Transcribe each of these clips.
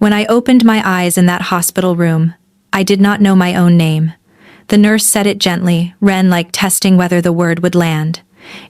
When I opened my eyes in that hospital room, I did not know my own name. The nurse said it gently, Ren, like testing whether the word would land.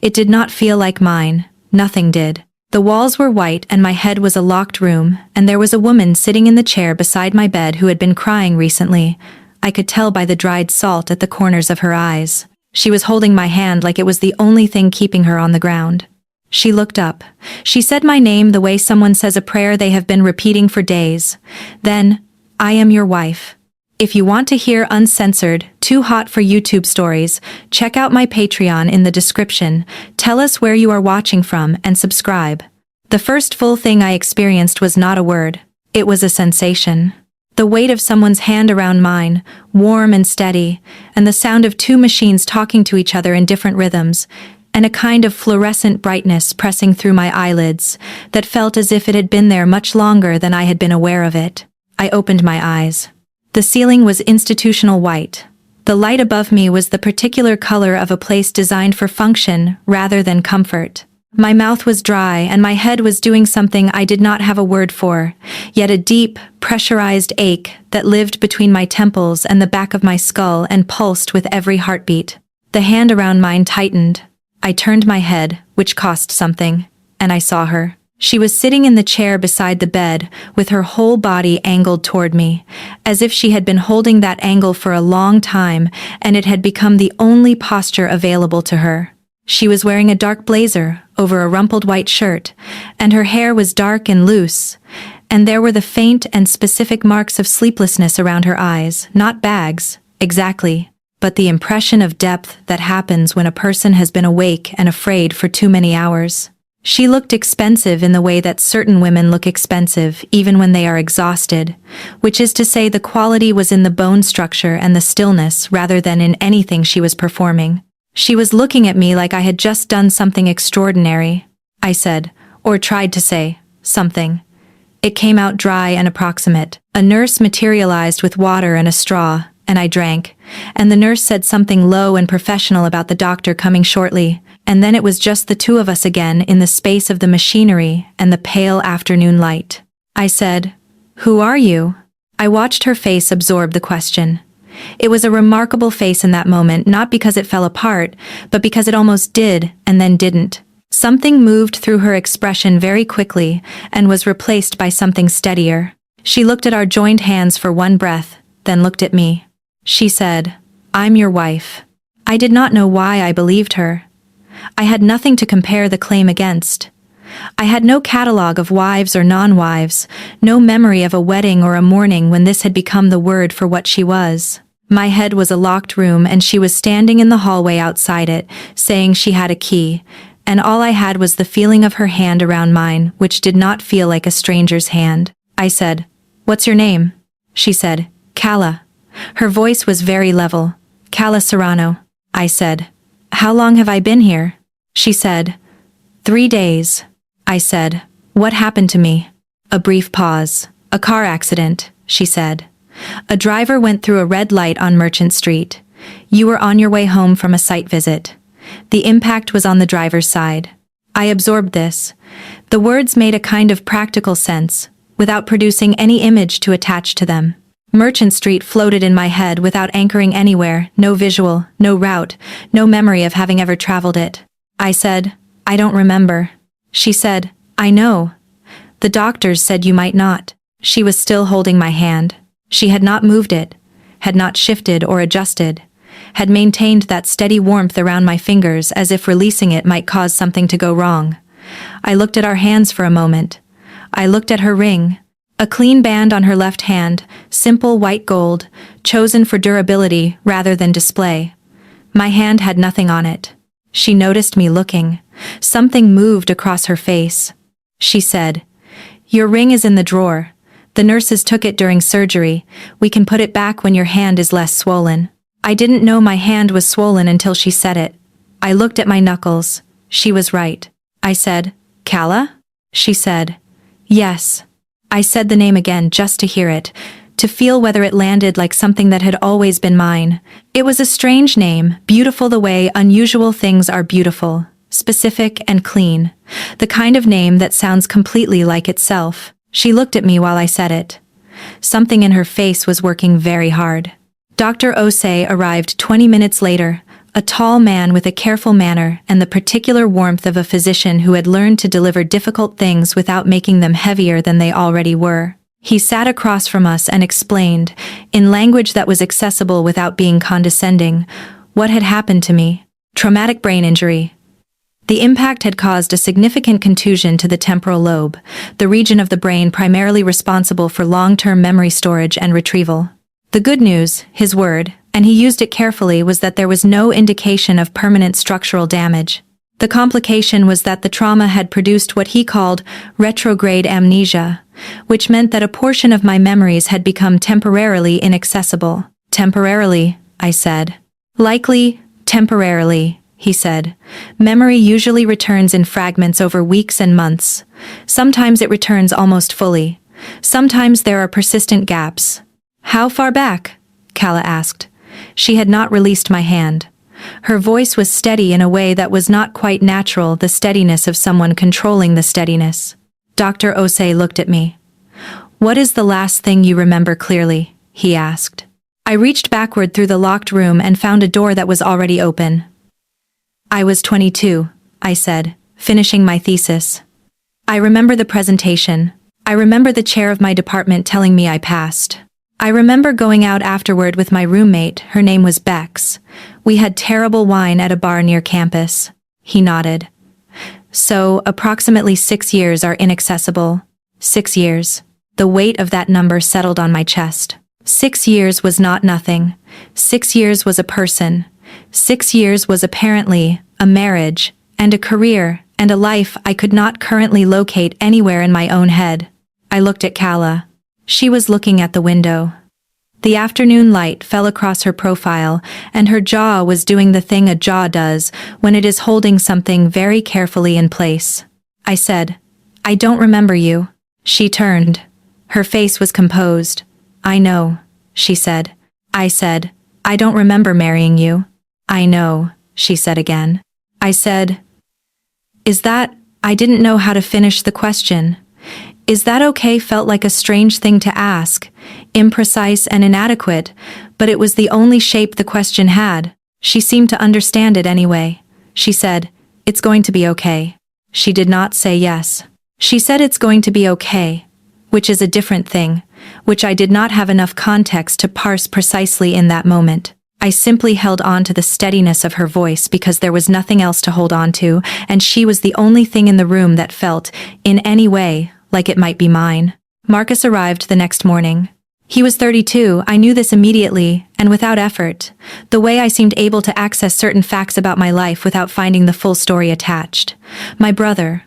It did not feel like mine. Nothing did. The walls were white and my head was a locked room, and there was a woman sitting in the chair beside my bed who had been crying recently. I could tell by the dried salt at the corners of her eyes. She was holding my hand like it was the only thing keeping her on the ground. She looked up. She said my name the way someone says a prayer they have been repeating for days. Then, I am your wife. If you want to hear uncensored, too hot for YouTube stories, check out my Patreon in the description. Tell us where you are watching from and subscribe. The first full thing I experienced was not a word. It was a sensation. The weight of someone's hand around mine, warm and steady, and the sound of two machines talking to each other in different rhythms, and a kind of fluorescent brightness pressing through my eyelids that felt as if it had been there much longer than I had been aware of it. I opened my eyes. The ceiling was institutional white. The light above me was the particular color of a place designed for function rather than comfort. My mouth was dry and my head was doing something I did not have a word for, yet a deep, pressurized ache that lived between my temples and the back of my skull and pulsed with every heartbeat. The hand around mine tightened. I turned my head, which cost something, and I saw her. She was sitting in the chair beside the bed, with her whole body angled toward me, as if she had been holding that angle for a long time and it had become the only posture available to her. She was wearing a dark blazer over a rumpled white shirt, and her hair was dark and loose, and there were the faint and specific marks of sleeplessness around her eyes, not bags, exactly, but the impression of depth that happens when a person has been awake and afraid for too many hours. She looked expensive in the way that certain women look expensive even when they are exhausted, which is to say the quality was in the bone structure and the stillness rather than in anything she was performing. She was looking at me like I had just done something extraordinary. I said, or tried to say, something. It came out dry and approximate. A nurse materialized with water and a straw, and I drank, and the nurse said something low and professional about the doctor coming shortly, and then it was just the two of us again in the space of the machinery and the pale afternoon light. I said, "Who are you?" I watched her face absorb the question. It was a remarkable face in that moment, not because it fell apart, but because it almost did and then didn't. Something moved through her expression very quickly and was replaced by something steadier. She looked at our joined hands for one breath, then looked at me. She said, "I'm your wife." I did not know why I believed her. I had nothing to compare the claim against. I had no catalogue of wives or non-wives, no memory of a wedding or a mourning when this had become the word for what she was. My head was a locked room and she was standing in the hallway outside it, saying she had a key, and all I had was the feeling of her hand around mine, which did not feel like a stranger's hand. I said, "What's your name?" She said, "Calla." Her voice was very level. "Calla Serrano." I said, "How long have I been here?" She said, 3 days. I said, "What happened to me?" A brief pause. "A car accident," she said. "A driver went through a red light on Merchant Street. You were on your way home from a site visit. The impact was on the driver's side." I absorbed this. The words made a kind of practical sense, without producing any image to attach to them. Merchant Street floated in my head without anchoring anywhere, no visual, no route, no memory of having ever traveled it. I said, "I don't remember." She said, "I know. The doctors said you might not." She was still holding my hand. She had not moved it, had not shifted or adjusted, had maintained that steady warmth around my fingers as if releasing it might cause something to go wrong. I looked at our hands for a moment. I looked at her ring. A clean band on her left hand, simple white gold, chosen for durability rather than display. My hand had nothing on it. She noticed me looking. Something moved across her face. She said, "Your ring is in the drawer. The nurses took it during surgery. We can put it back when your hand is less swollen." I didn't know my hand was swollen until she said it. I looked at my knuckles. She was right. I said, "Calla?" She said, "Yes." I said the name again just to hear it, to feel whether it landed like something that had always been mine. It was a strange name, beautiful the way unusual things are beautiful, specific and clean, the kind of name that sounds completely like itself. She looked at me while I said it. Something in her face was working very hard. Dr. Osei arrived 20 minutes later, a tall man with a careful manner and the particular warmth of a physician who had learned to deliver difficult things without making them heavier than they already were. He sat across from us and explained, in language that was accessible without being condescending, what had happened to me. Traumatic brain injury. The impact had caused a significant contusion to the temporal lobe, the region of the brain primarily responsible for long-term memory storage and retrieval. The good news, his word, and he used it carefully, was that there was no indication of permanent structural damage. The complication was that the trauma had produced what he called retrograde amnesia, which meant that a portion of my memories had become temporarily inaccessible. Temporarily, I said. Likely, temporarily, he said. Memory usually returns in fragments over weeks and months. Sometimes it returns almost fully. Sometimes there are persistent gaps. How far back? Kala asked. She had not released my hand. Her voice was steady in a way that was not quite natural, the steadiness of someone controlling the steadiness. Dr. Osei looked at me. What is the last thing you remember clearly? He asked. I reached backward through the locked room and found a door that was already open. I was 22, I said, finishing my thesis. I remember the presentation. I remember the chair of my department telling me I passed. I remember going out afterward with my roommate, her name was Bex. We had terrible wine at a bar near campus. He nodded. So, approximately 6 years are inaccessible. 6 years. The weight of that number settled on my chest. 6 years was not nothing. 6 years was a person. 6 years was apparently a marriage, and a career, and a life I could not currently locate anywhere in my own head. I looked at Kala. She was looking at the window. The afternoon light fell across her profile, and her jaw was doing the thing a jaw does when it is holding something very carefully in place. I said, I don't remember you. She turned. Her face was composed. I know, she said. I said, I don't remember marrying you. I know, she said again. I said, Is that, I didn't know how to finish the question. Is that okay felt like a strange thing to ask, imprecise and inadequate, but it was the only shape the question had. She seemed to understand it anyway. She said, It's going to be okay. She did not say yes. She said it's going to be okay, which is a different thing, which I did not have enough context to parse precisely in that moment. I simply held on to the steadiness of her voice because there was nothing else to hold on to, and she was the only thing in the room that felt, in any way, like it might be mine. Marcus arrived the next morning. He was 32, I knew this immediately, and without effort, the way I seemed able to access certain facts about my life without finding the full story attached. My brother,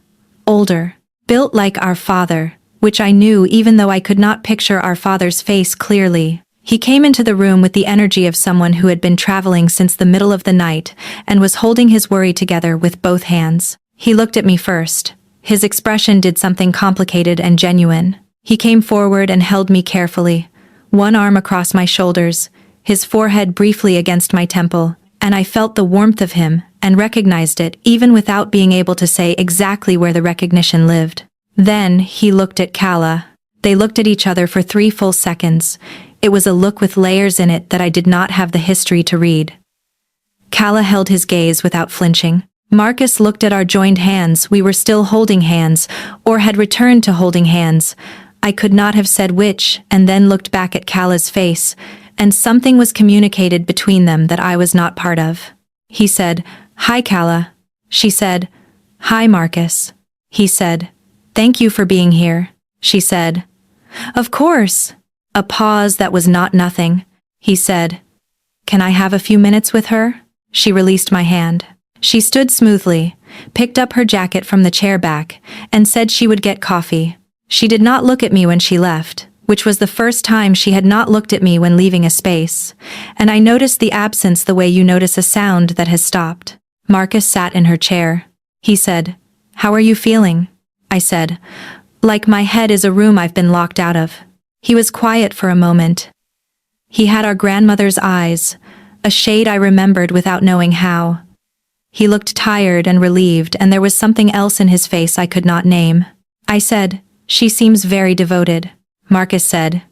older, built like our father, which I knew even though I could not picture our father's face clearly. He came into the room with the energy of someone who had been traveling since the middle of the night and was holding his worry together with both hands. He looked at me first. His expression did something complicated and genuine. He came forward and held me carefully, one arm across my shoulders, his forehead briefly against my temple, and I felt the warmth of him and recognized it even without being able to say exactly where the recognition lived. Then he looked at Kala. They looked at each other for 3 full seconds. It was a look with layers in it that I did not have the history to read. Kala held his gaze without flinching. Marcus looked at our joined hands. We were still holding hands, or had returned to holding hands. I could not have said which, and then looked back at Kala's face, and something was communicated between them that I was not part of. He said, Hi Kala. She said, Hi Marcus. He said, Thank you for being here. She said, Of course. A pause that was not nothing. He said, Can I have a few minutes with her? She released my hand. She stood smoothly, picked up her jacket from the chair back, and said she would get coffee. She did not look at me when she left, which was the first time she had not looked at me when leaving a space, and I noticed the absence the way you notice a sound that has stopped. Marcus sat in her chair. He said, How are you feeling? I said, Like my head is a room I've been locked out of. He was quiet for a moment. He had our grandmother's eyes, a shade I remembered without knowing how. He looked tired and relieved, and there was something else in his face I could not name. I said, She seems very devoted, Marcus said.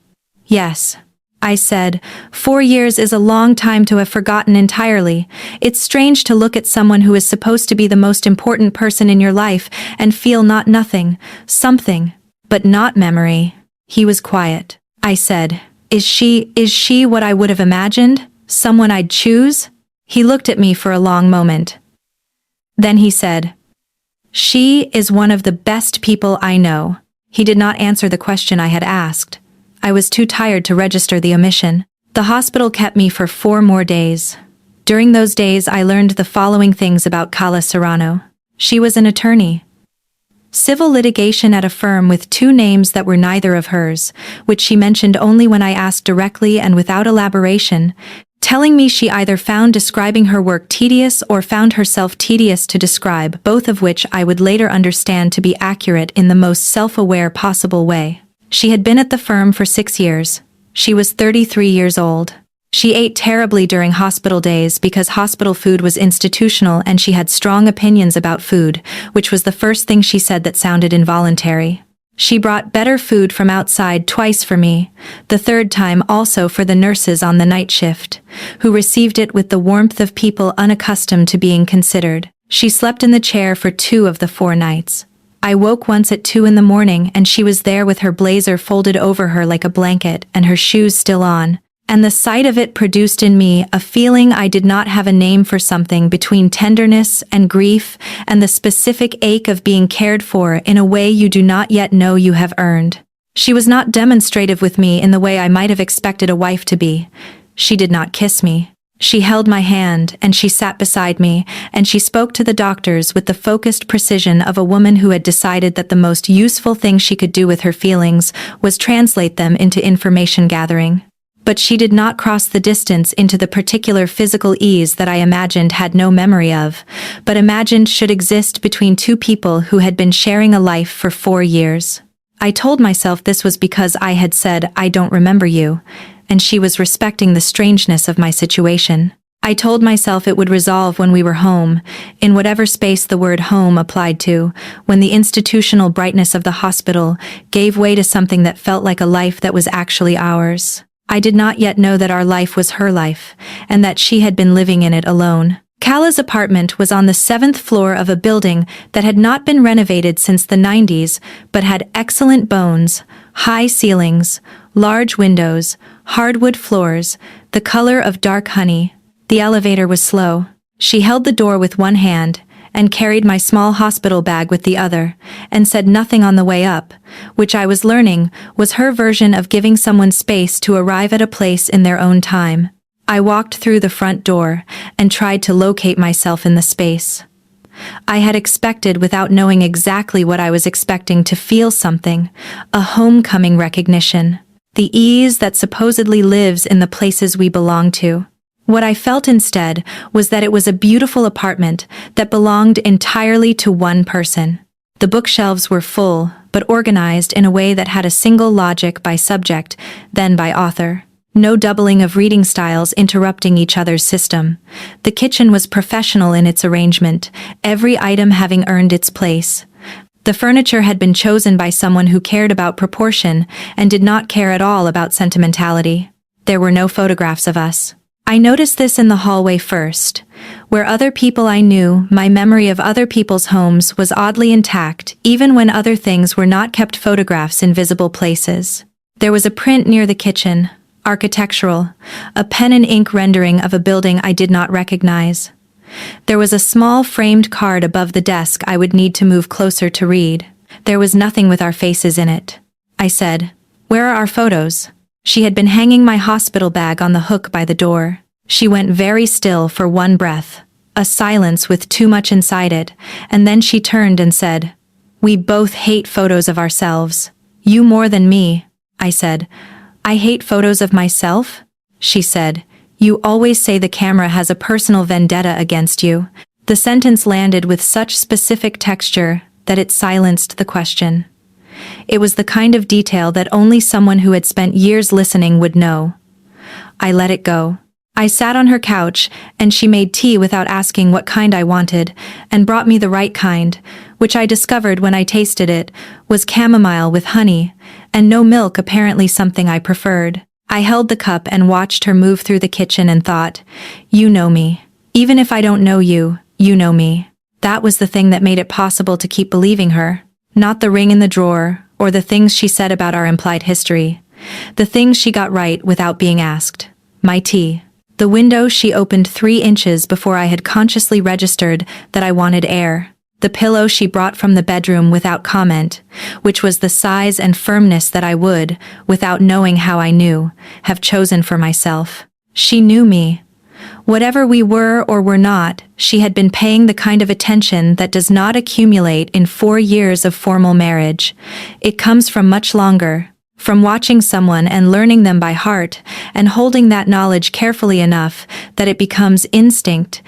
Yes. I said, 4 years is a long time to have forgotten entirely. It's strange to look at someone who is supposed to be the most important person in your life and feel not nothing, something, but not memory. He was quiet. I said, Is she what I would have imagined? Someone I'd choose? He looked at me for a long moment. Then he said, She is one of the best people I know. He did not answer the question I had asked. I was too tired to register the omission. The hospital kept me for 4 more days. During those days I learned the following things about Cala Serrano. She was an attorney. Civil litigation at a firm with 2 names that were neither of hers, which she mentioned only when I asked directly and without elaboration, telling me she either found describing her work tedious or found herself tedious to describe, both of which I would later understand to be accurate in the most self-aware possible way. She had been at the firm for 6 years. She was 33 years old. She ate terribly during hospital days because hospital food was institutional and she had strong opinions about food, which was the first thing she said that sounded involuntary. She brought better food from outside twice for me, the 3rd time also for the nurses on the night shift, who received it with the warmth of people unaccustomed to being considered. She slept in the chair for 2 of the 4 nights. I woke once at 2 in the morning and she was there with her blazer folded over her like a blanket and her shoes still on, and the sight of it produced in me a feeling I did not have a name for, something between tenderness and grief and the specific ache of being cared for in a way you do not yet know you have earned. She was not demonstrative with me in the way I might have expected a wife to be. She did not kiss me. She held my hand, and she sat beside me, and she spoke to the doctors with the focused precision of a woman who had decided that the most useful thing she could do with her feelings was translate them into information gathering. But she did not cross the distance into the particular physical ease that I imagined had no memory of, but imagined should exist between 2 people who had been sharing a life for 4 years. I told myself this was because I had said, I don't remember you, and she was respecting the strangeness of my situation. I told myself it would resolve when we were home, in whatever space the word home applied to, when the institutional brightness of the hospital gave way to something that felt like a life that was actually ours. I did not yet know that our life was her life, and that she had been living in it alone. Cala's apartment was on the 7th floor of a building that had not been renovated since the 90s, but had excellent bones, high ceilings, large windows, hardwood floors, the color of dark honey. The elevator was slow. She held the door with one hand, and carried my small hospital bag with the other, and said nothing on the way up, which I was learning was her version of giving someone space to arrive at a place in their own time. I walked through the front door, and tried to locate myself in the space. I had expected, without knowing exactly what I was expecting, to feel something, a homecoming recognition, the ease that supposedly lives in the places we belong to. What I felt instead was that it was a beautiful apartment that belonged entirely to one person. The bookshelves were full, but organized in a way that had a single logic by subject, then by author. No doubling of reading styles interrupting each other's system. The kitchen was professional in its arrangement, every item having earned its place. The furniture had been chosen by someone who cared about proportion and did not care at all about sentimentality. There were no photographs of us. I noticed this in the hallway first. Where other people I knew, my memory of other people's homes was oddly intact, even when other things were not kept photographs in visible places. There was a print near the kitchen, architectural, a pen and ink rendering of a building I did not recognize. There was a small framed card above the desk I would need to move closer to read. There was nothing with our faces in it. I said, "Where are our photos?" She had been hanging my hospital bag on the hook by the door. She went very still for one breath, a silence with too much inside it, and then she turned and said, "We both hate photos of ourselves. You more than me." I said, "I hate photos of myself?" She said, "You always say the camera has a personal vendetta against you." The sentence landed with such specific texture that it silenced the question. It was the kind of detail that only someone who had spent years listening would know. I let it go. I sat on her couch, and she made tea without asking what kind I wanted, and brought me the right kind, which I discovered when I tasted it, was chamomile with honey, and no milk, apparently something I preferred. I held the cup and watched her move through the kitchen and thought, you know me. Even if I don't know you, you know me. That was the thing that made it possible to keep believing her. Not the ring in the drawer, or the things she said about our implied history. The things she got right without being asked. My tea. The window she opened 3 inches before I had consciously registered that I wanted air. The pillow she brought from the bedroom without comment, which was the size and firmness that I would, without knowing how I knew, have chosen for myself. She knew me. Whatever we were or were not, she had been paying the kind of attention that does not accumulate in 4 years of formal marriage. It comes from much longer. From watching someone and learning them by heart, and holding that knowledge carefully enough that it becomes instinct.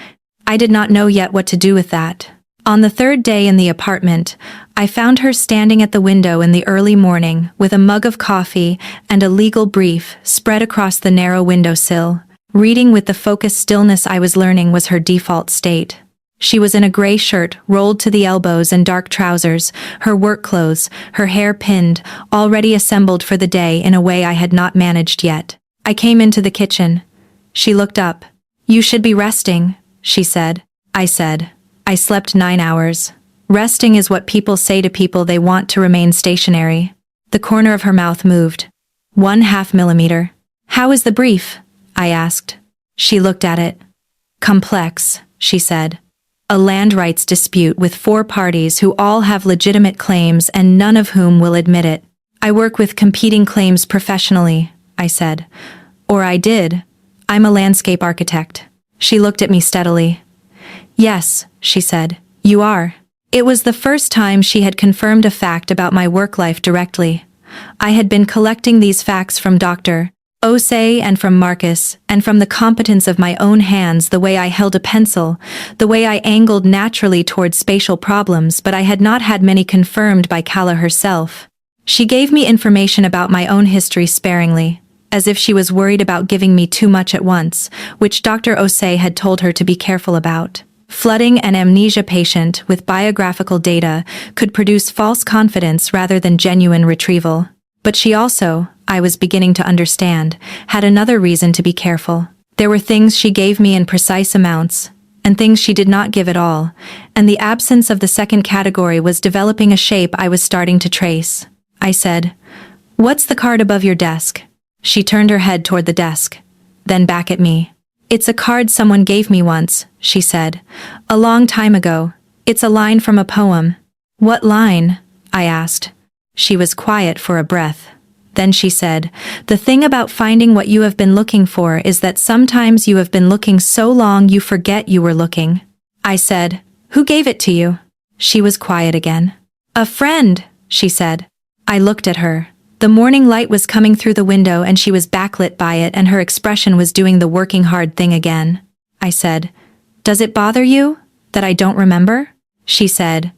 I did not know yet what to do with that. On the 3rd day in the apartment, I found her standing at the window in the early morning with a mug of coffee and a legal brief spread across the narrow windowsill. Reading with the focused stillness I was learning was her default state. She was in a gray shirt rolled to the elbows and dark trousers, her work clothes, her hair pinned, already assembled for the day in a way I had not managed yet. I came into the kitchen. She looked up. You should be resting, she said. I said. I slept 9 hours. Resting is what people say to people they want to remain stationary. The corner of her mouth moved. 1/2 millimeter. How is the brief? I asked. She looked at it. Complex, she said. A land rights dispute with 4 parties who all have legitimate claims and none of whom will admit it. I work with competing claims professionally, I said. Or I did. I'm a landscape architect. She looked at me steadily. Yes, she said, you are. It was the first time she had confirmed a fact about my work life directly. I had been collecting these facts from Dr. Osei and from Marcus, and from the competence of my own hands, the way I held a pencil, the way I angled naturally toward spatial problems, but I had not had many confirmed by Kala herself. She gave me information about my own history sparingly, as if she was worried about giving me too much at once, which Dr. Osei had told her to be careful about. Flooding an amnesia patient with biographical data could produce false confidence rather than genuine retrieval. But she also, I was beginning to understand, had another reason to be careful. There were things she gave me in precise amounts, and things she did not give at all, and the absence of the second category was developing a shape I was starting to trace. I said, "What's the card above your desk?" She turned her head toward the desk, then back at me. "It's a card someone gave me once," she said. "A long time ago. It's a line from a poem." "What line?" I asked. She was quiet for a breath. Then she said, "The thing about finding what you have been looking for is that sometimes you have been looking so long you forget you were looking." I said, "Who gave it to you?" She was quiet again. "A friend," she said. I looked at her. The morning light was coming through the window and she was backlit by it, and her expression was doing the working hard thing again. I said, "Does it bother you that I don't remember?" She said,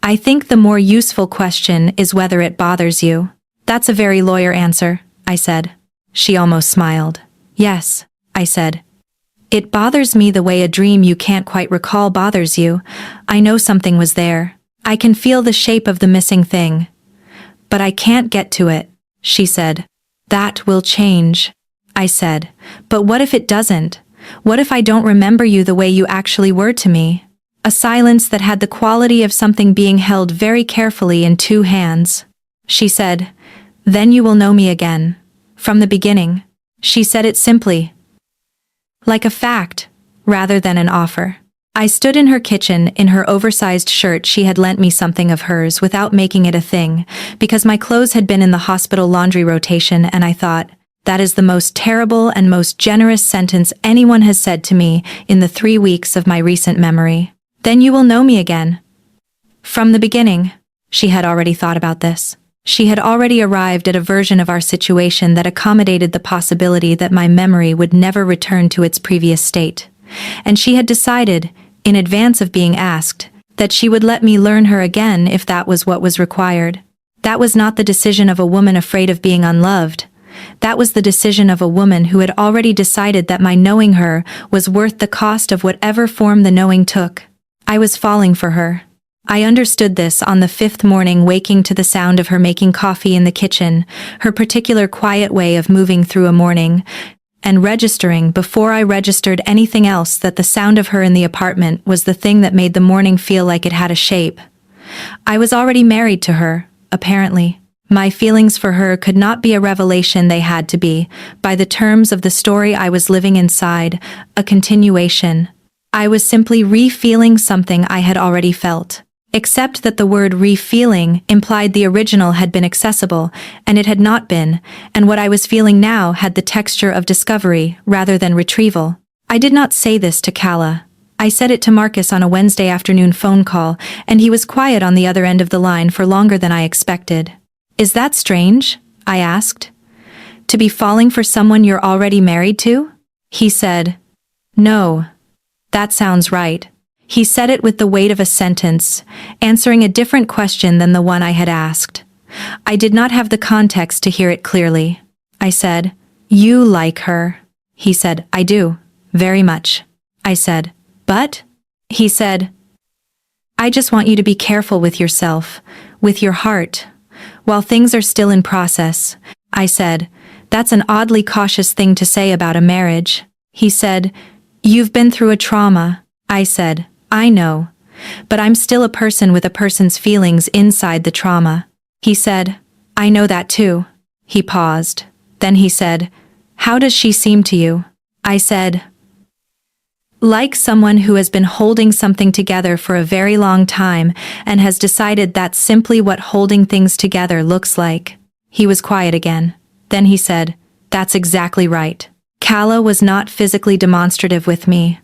"I think the more useful question is whether it bothers you." "That's a very lawyer answer," I said. She almost smiled. "Yes," I said. "It bothers me the way a dream you can't quite recall bothers you. I know something was there. I can feel the shape of the missing thing. But I can't get to it," she said. "That will change," I said. "But what if it doesn't? What if I don't remember you the way you actually were to me?" A silence that had the quality of something being held very carefully in 2 hands. She said, "Then you will know me again. From the beginning." She said it simply, like a fact, rather than an offer. I stood in her kitchen in her oversized shirt. She had lent me something of hers without making it a thing, because my clothes had been in the hospital laundry rotation, and I thought, that is the most terrible and most generous sentence anyone has said to me in the 3 weeks of my recent memory. "Then you will know me again. From the beginning." She had already thought about this. She had already arrived at a version of our situation that accommodated the possibility that my memory would never return to its previous state. And she had decided, in advance of being asked, that she would let me learn her again if that was what was required. That was not the decision of a woman afraid of being unloved. That was the decision of a woman who had already decided that my knowing her was worth the cost of whatever form the knowing took. I was falling for her. I understood this on the fifth morning, waking to the sound of her making coffee in the kitchen, her particular quiet way of moving through a morning, and registering before I registered anything else that the sound of her in the apartment was the thing that made the morning feel like it had a shape. I was already married to her, apparently. My feelings for her could not be a revelation, they had to be, by the terms of the story I was living inside, a continuation. I was simply re-feeling something I had already felt. Except that the word re-feeling implied the original had been accessible, and it had not been, and what I was feeling now had the texture of discovery rather than retrieval. I did not say this to Calla. I said it to Marcus on a Wednesday afternoon phone call, and he was quiet on the other end of the line for longer than I expected. "Is that strange?" I asked. "To be falling for someone you're already married to?" He said, "No. That sounds right." He said it with the weight of a sentence, answering a different question than the one I had asked. I did not have the context to hear it clearly. I said, "You like her." He said, "I do. Very much." I said, "But?" He said, "I just want you to be careful with yourself, with your heart, while things are still in process." I said, "That's an oddly cautious thing to say about a marriage." He said, "You've been through a trauma." I said, "I know. But I'm still a person with a person's feelings inside the trauma." He said, "I know that too." He paused. Then he said, "How does she seem to you?" I said, "Like someone who has been holding something together for a very long time and has decided that's simply what holding things together looks like." He was quiet again. Then he said, "That's exactly right." Calla was not physically demonstrative with me.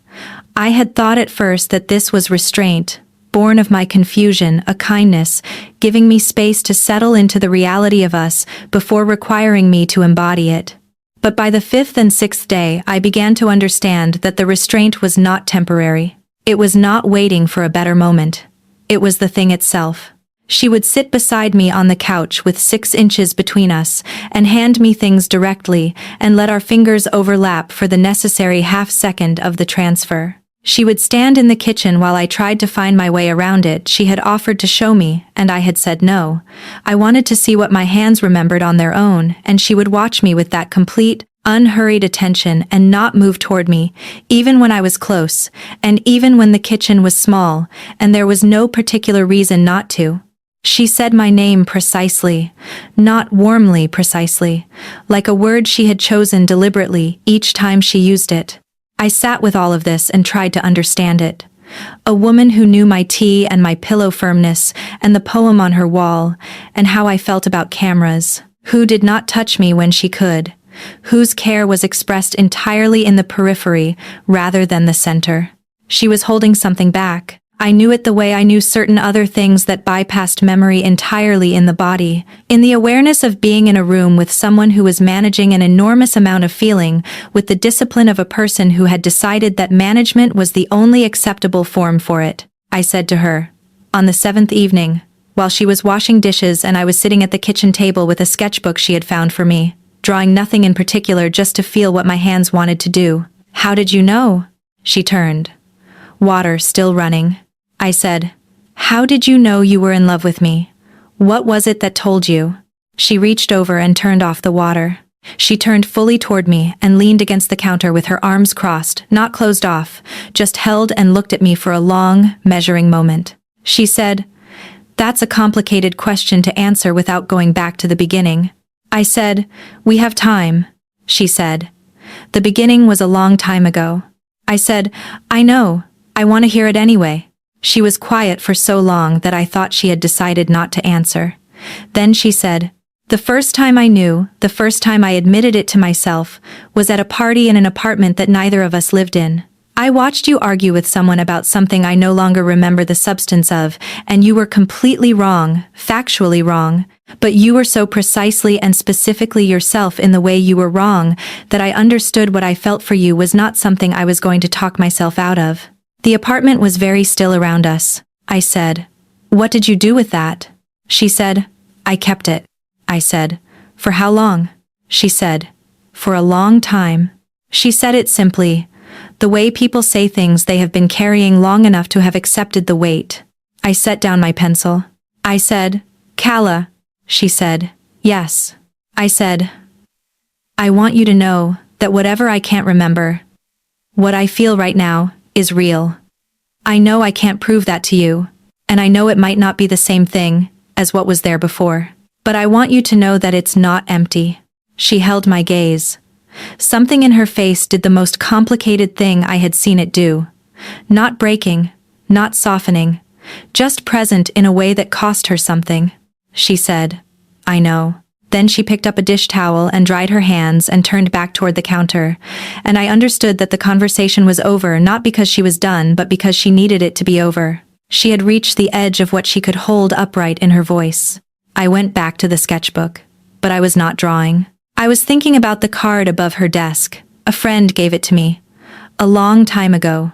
I had thought at first that this was restraint, born of my confusion, a kindness, giving me space to settle into the reality of us before requiring me to embody it. But by the fifth and sixth day I began to understand that the restraint was not temporary. It was not waiting for a better moment. It was the thing itself. She would sit beside me on the couch with 6 inches between us and hand me things directly and let our fingers overlap for the necessary half-second of the transfer. She would stand in the kitchen while I tried to find my way around it. She had offered to show me, and I had said no. I wanted to see what my hands remembered on their own, and she would watch me with that complete, unhurried attention and not move toward me, even when I was close, and even when the kitchen was small, and there was no particular reason not to. She said my name precisely, not warmly precisely, like a word she had chosen deliberately each time she used it. I sat with all of this and tried to understand it. A woman who knew my tea and my pillow firmness and the poem on her wall, and how I felt about cameras, who did not touch me when she could, whose care was expressed entirely in the periphery rather than the center. She was holding something back. I knew it the way I knew certain other things that bypassed memory entirely in the body, in the awareness of being in a room with someone who was managing an enormous amount of feeling, with the discipline of a person who had decided that management was the only acceptable form for it. I said to her, on the 7th evening, while she was washing dishes and I was sitting at the kitchen table with a sketchbook she had found for me, drawing nothing in particular just to feel what my hands wanted to do. "How did you know?" She turned. Water still running. I said, "How did you know you were in love with me? What was it that told you?" She reached over and turned off the water. She turned fully toward me and leaned against the counter with her arms crossed, not closed off, just held, and looked at me for a long, measuring moment. She said, "That's a complicated question to answer without going back to the beginning." I said, "We have time." She said, "The beginning was a long time ago." I said, "I know. I want to hear it anyway." She was quiet for so long that I thought she had decided not to answer. Then she said, "The first time I knew, the first time I admitted it to myself, was at a party in an apartment that neither of us lived in. I watched you argue with someone about something I no longer remember the substance of, and you were completely wrong, factually wrong, but you were so precisely and specifically yourself in the way you were wrong that I understood what I felt for you was not something I was going to talk myself out of." The apartment was very still around us. I said, "What did you do with that?" She said, "I kept it." I said, "For how long?" She said, "For a long time." She said it simply, the way people say things they have been carrying long enough to have accepted the weight. I set down my pencil. I said, Calla. She said, yes. I said, I want you to know that whatever I can't remember, what I feel right now, is real. I know I can't prove that to you, and I know it might not be the same thing as what was there before. But I want you to know that it's not empty. She held my gaze. Something in her face did the most complicated thing I had seen it do. Not breaking, not softening, just present in a way that cost her something. She said, I know. Then she picked up a dish towel and dried her hands and turned back toward the counter, and I understood that the conversation was over not because she was done but because she needed it to be over. She had reached the edge of what she could hold upright in her voice. I went back to the sketchbook, but I was not drawing. I was thinking about the card above her desk. A friend gave it to me. A long time ago.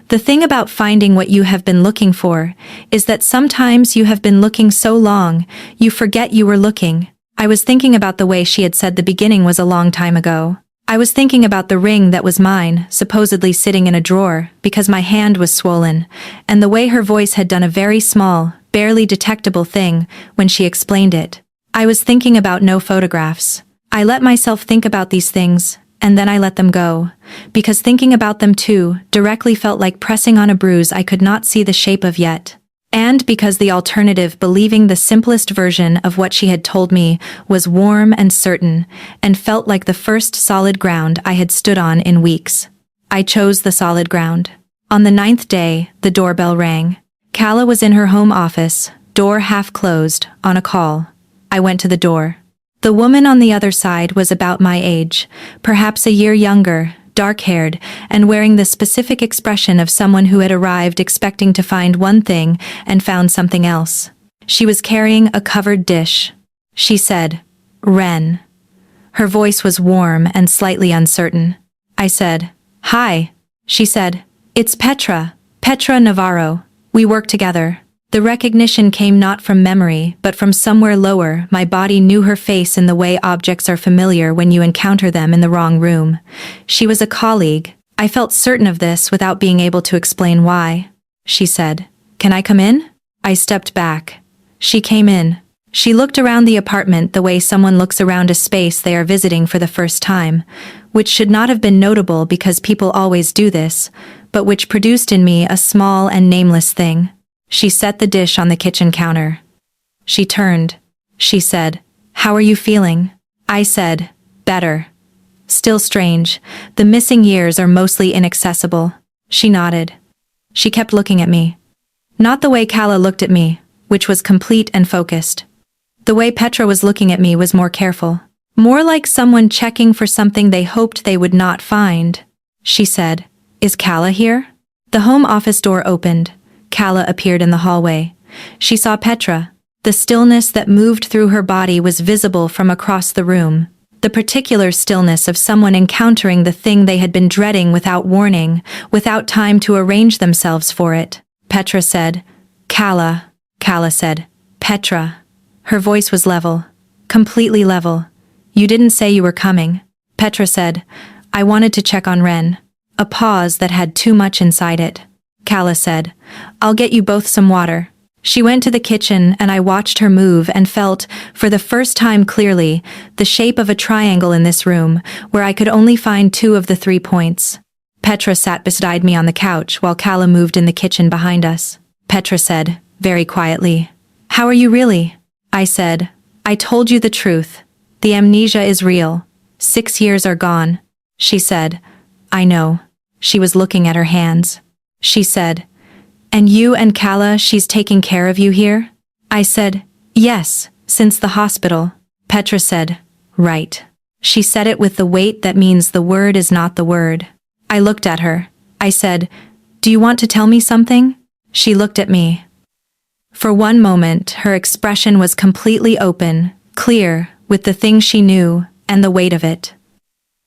The thing about finding what you have been looking for is that sometimes you have been looking so long, you forget you were looking. I was thinking about the way she had said the beginning was a long time ago. I was thinking about the ring that was mine, supposedly sitting in a drawer, because my hand was swollen, and the way her voice had done a very small, barely detectable thing when she explained it. I was thinking about no photographs. I let myself think about these things, and then I let them go, because thinking about them too directly felt like pressing on a bruise I could not see the shape of yet. And because the alternative, believing the simplest version of what she had told me, was warm and certain, and felt like the first solid ground I had stood on in weeks. I chose the solid ground. On the 9th day, the doorbell rang. Calla was in her home office, door half closed, on a call. I went to the door. The woman on the other side was about my age, perhaps a year younger, dark-haired, and wearing the specific expression of someone who had arrived expecting to find one thing and found something else. She was carrying a covered dish. She said, Ren. Her voice was warm and slightly uncertain. I said, Hi. She said, It's Petra. Petra Navarro. We work together. The recognition came not from memory, but from somewhere lower. My body knew her face in the way objects are familiar when you encounter them in the wrong room. She was a colleague. I felt certain of this without being able to explain why. She said, Can I come in? I stepped back. She came in. She looked around the apartment the way someone looks around a space they are visiting for the first time, which should not have been notable because people always do this, but which produced in me a small and nameless thing. She set the dish on the kitchen counter. She turned. She said, How are you feeling? I said, Better. Still strange. The missing years are mostly inaccessible. She nodded. She kept looking at me. Not the way Calla looked at me, which was complete and focused. The way Petra was looking at me was more careful. More like someone checking for something they hoped they would not find. She said, Is Calla here? The home office door opened. Calla appeared in the hallway. She saw Petra. The stillness that moved through her body was visible from across the room. The particular stillness of someone encountering the thing they had been dreading without warning, without time to arrange themselves for it. Petra said, Calla. Calla said, Petra. Her voice was level. Completely level. You didn't say you were coming. Petra said, I wanted to check on Ren. A pause that had too much inside it. Calla said, I'll get you both some water. She went to the kitchen and I watched her move and felt, for the first time clearly, the shape of a triangle in this room, where I could only find 2 of the 3 points. Petra sat beside me on the couch while Calla moved in the kitchen behind us. Petra said, very quietly, How are you really? I said, I told you the truth. The amnesia is real. 6 years are gone. She said, I know. She was looking at her hands. She said, And you and Calla, she's taking care of you here? I said, Yes, since the hospital. Petra said, Right. She said it with the weight that means the word is not the word. I looked at her. I said, Do you want to tell me something? She looked at me. For one moment, her expression was completely open, clear, with the thing she knew, and the weight of it.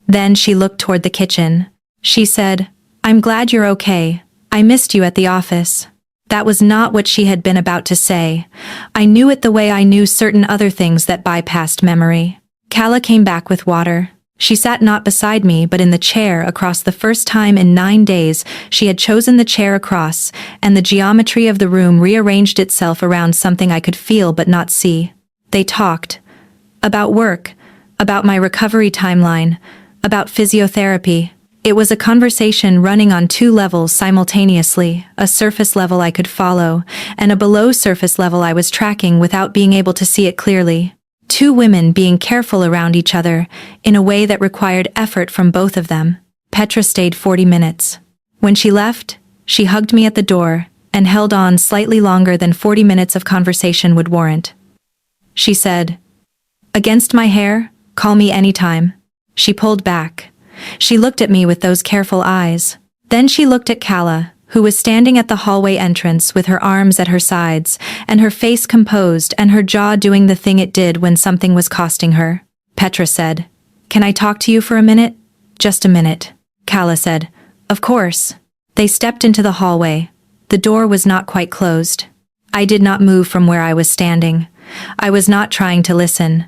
Then she looked toward the kitchen. She said, I'm glad you're okay. I missed you at the office. That was not what she had been about to say. I knew it the way I knew certain other things that bypassed memory. Calla came back with water. She sat not beside me but in the chair across. The first time in 9 days she had chosen the chair across, and the geometry of the room rearranged itself around something I could feel but not see. They talked. About work, about my recovery timeline, about physiotherapy. It was a conversation running on 2 levels simultaneously, a surface level I could follow, and a below-surface level I was tracking without being able to see it clearly. 2 women being careful around each other, in a way that required effort from both of them. Petra stayed 40 minutes. When she left, she hugged me at the door, and held on slightly longer than 40 minutes of conversation would warrant. She said, "Against my hair, call me anytime." She pulled back. She looked at me with those careful eyes. Then she looked at Kala, who was standing at the hallway entrance with her arms at her sides, and her face composed and her jaw doing the thing it did when something was costing her. Petra said, "Can I talk to you for a minute?" "Just a minute." Kala said, "Of course." They stepped into the hallway. The door was not quite closed. I did not move from where I was standing. I was not trying to listen.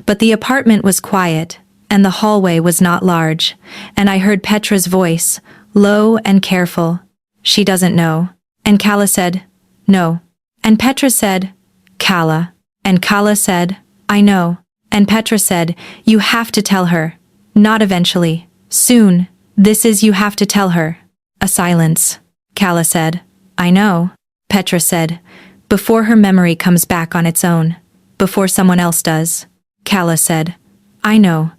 But the apartment was quiet, and the hallway was not large, and I heard Petra's voice, low and careful. "She doesn't know." And Kala said, "No." And Petra said, "Kala." And Kala said, "I know." And Petra said, "You have to tell her. Not eventually. Soon. This is you have to tell her." A silence. Kala said, "I know." Petra said, "Before her memory comes back on its own. Before someone else does." Kala said, "I know.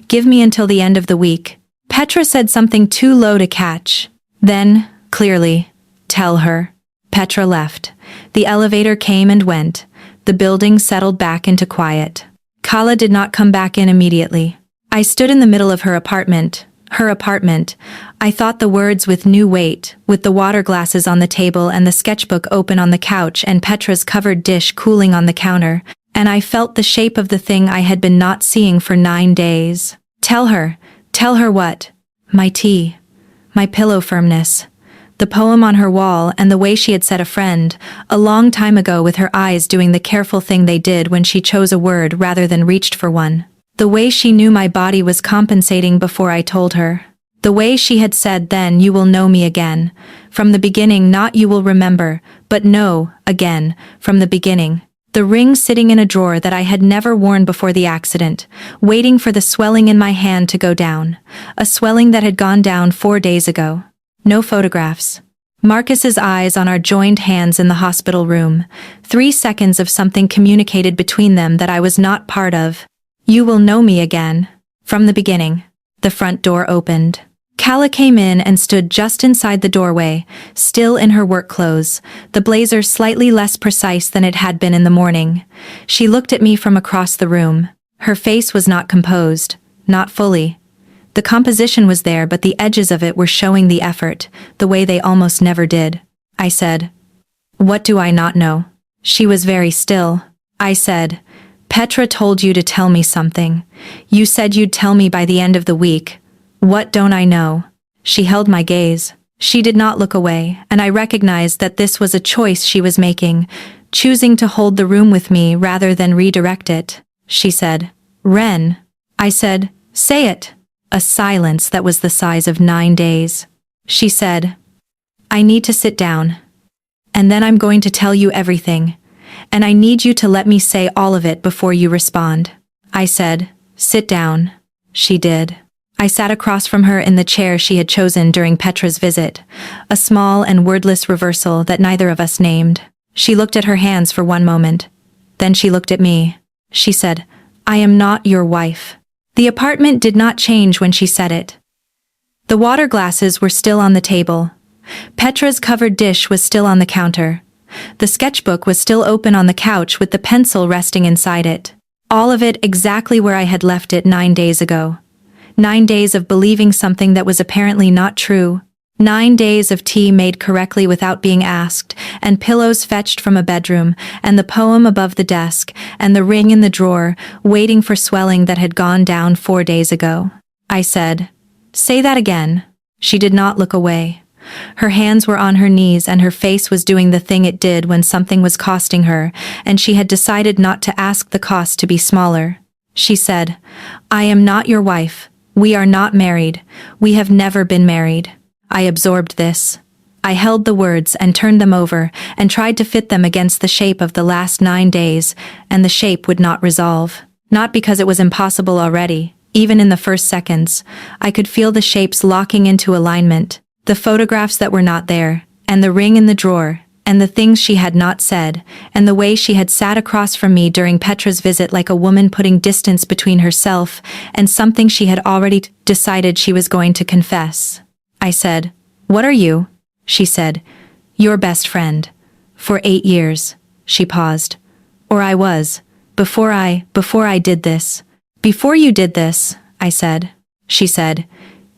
Give me until the end of the week." Petra said something too low to catch. Then, clearly, "Tell her." Petra left. The elevator came and went. The building settled back into quiet. Kala did not come back in immediately. I stood in the middle of her apartment. Her apartment. I thought the words with new weight, with the water glasses on the table and the sketchbook open on the couch and Petra's covered dish cooling on the counter, and I felt the shape of the thing I had been not seeing for 9 days. Tell her what? My tea. My pillow firmness. The poem on her wall and the way she had set a friend, a long time ago with her eyes doing the careful thing they did when she chose a word rather than reached for one. The way she knew my body was compensating before I told her. The way she had said then, "You will know me again." From the beginning, not "you will remember," but "know," again, from the beginning. The ring sitting in a drawer that I had never worn before the accident, waiting for the swelling in my hand to go down. A swelling that had gone down 4 days ago. No photographs. Marcus's eyes on our joined hands in the hospital room. 3 seconds of something communicated between them that I was not part of. "You will know me again." From the beginning. The front door opened. Kala came in and stood just inside the doorway, still in her work clothes, the blazer slightly less precise than it had been in the morning. She looked at me from across the room. Her face was not composed, not fully. The composition was there, but the edges of it were showing the effort, the way they almost never did. I said, "What do I not know?" She was very still. I said, "Petra told you to tell me something. You said you'd tell me by the end of the week. What don't I know?" She held my gaze. She did not look away, and I recognized that this was a choice she was making, choosing to hold the room with me rather than redirect it. She said, "Ren." I said, "Say it." A silence that was the size of 9 days. She said, "I need to sit down. And then I'm going to tell you everything. And I need you to let me say all of it before you respond." I said, "Sit down." She did. I sat across from her in the chair she had chosen during Petra's visit, a small and wordless reversal that neither of us named. She looked at her hands for one moment. Then she looked at me. She said, "I am not your wife." The apartment did not change when she said it. The water glasses were still on the table. Petra's covered dish was still on the counter. The sketchbook was still open on the couch with the pencil resting inside it. All of it exactly where I had left it 9 days ago. 9 days of believing something that was apparently not true. 9 days of tea made correctly without being asked, and pillows fetched from a bedroom, and the poem above the desk, and the ring in the drawer, waiting for swelling that had gone down 4 days ago. I said, "Say that again." She did not look away. Her hands were on her knees and her face was doing the thing it did when something was costing her, and she had decided not to ask the cost to be smaller. She said, "I am not your wife, We are not married. We have never been married. I absorbed this. I held the words and turned them over and tried to fit them against the shape of the last 9 days, and the shape would not resolve. Not because it was impossible already. Even in the first seconds, I could feel the shapes locking into alignment, the photographs that were not there, and the ring in the drawer, and the things she had not said, and the way she had sat across from me during Petra's visit like a woman putting distance between herself and something she had already decided she was going to confess. I said, "What are you?" She said, "Your best friend. For 8 years." She paused. "Or I was. Before I did this." "Before you did this," I said. She said,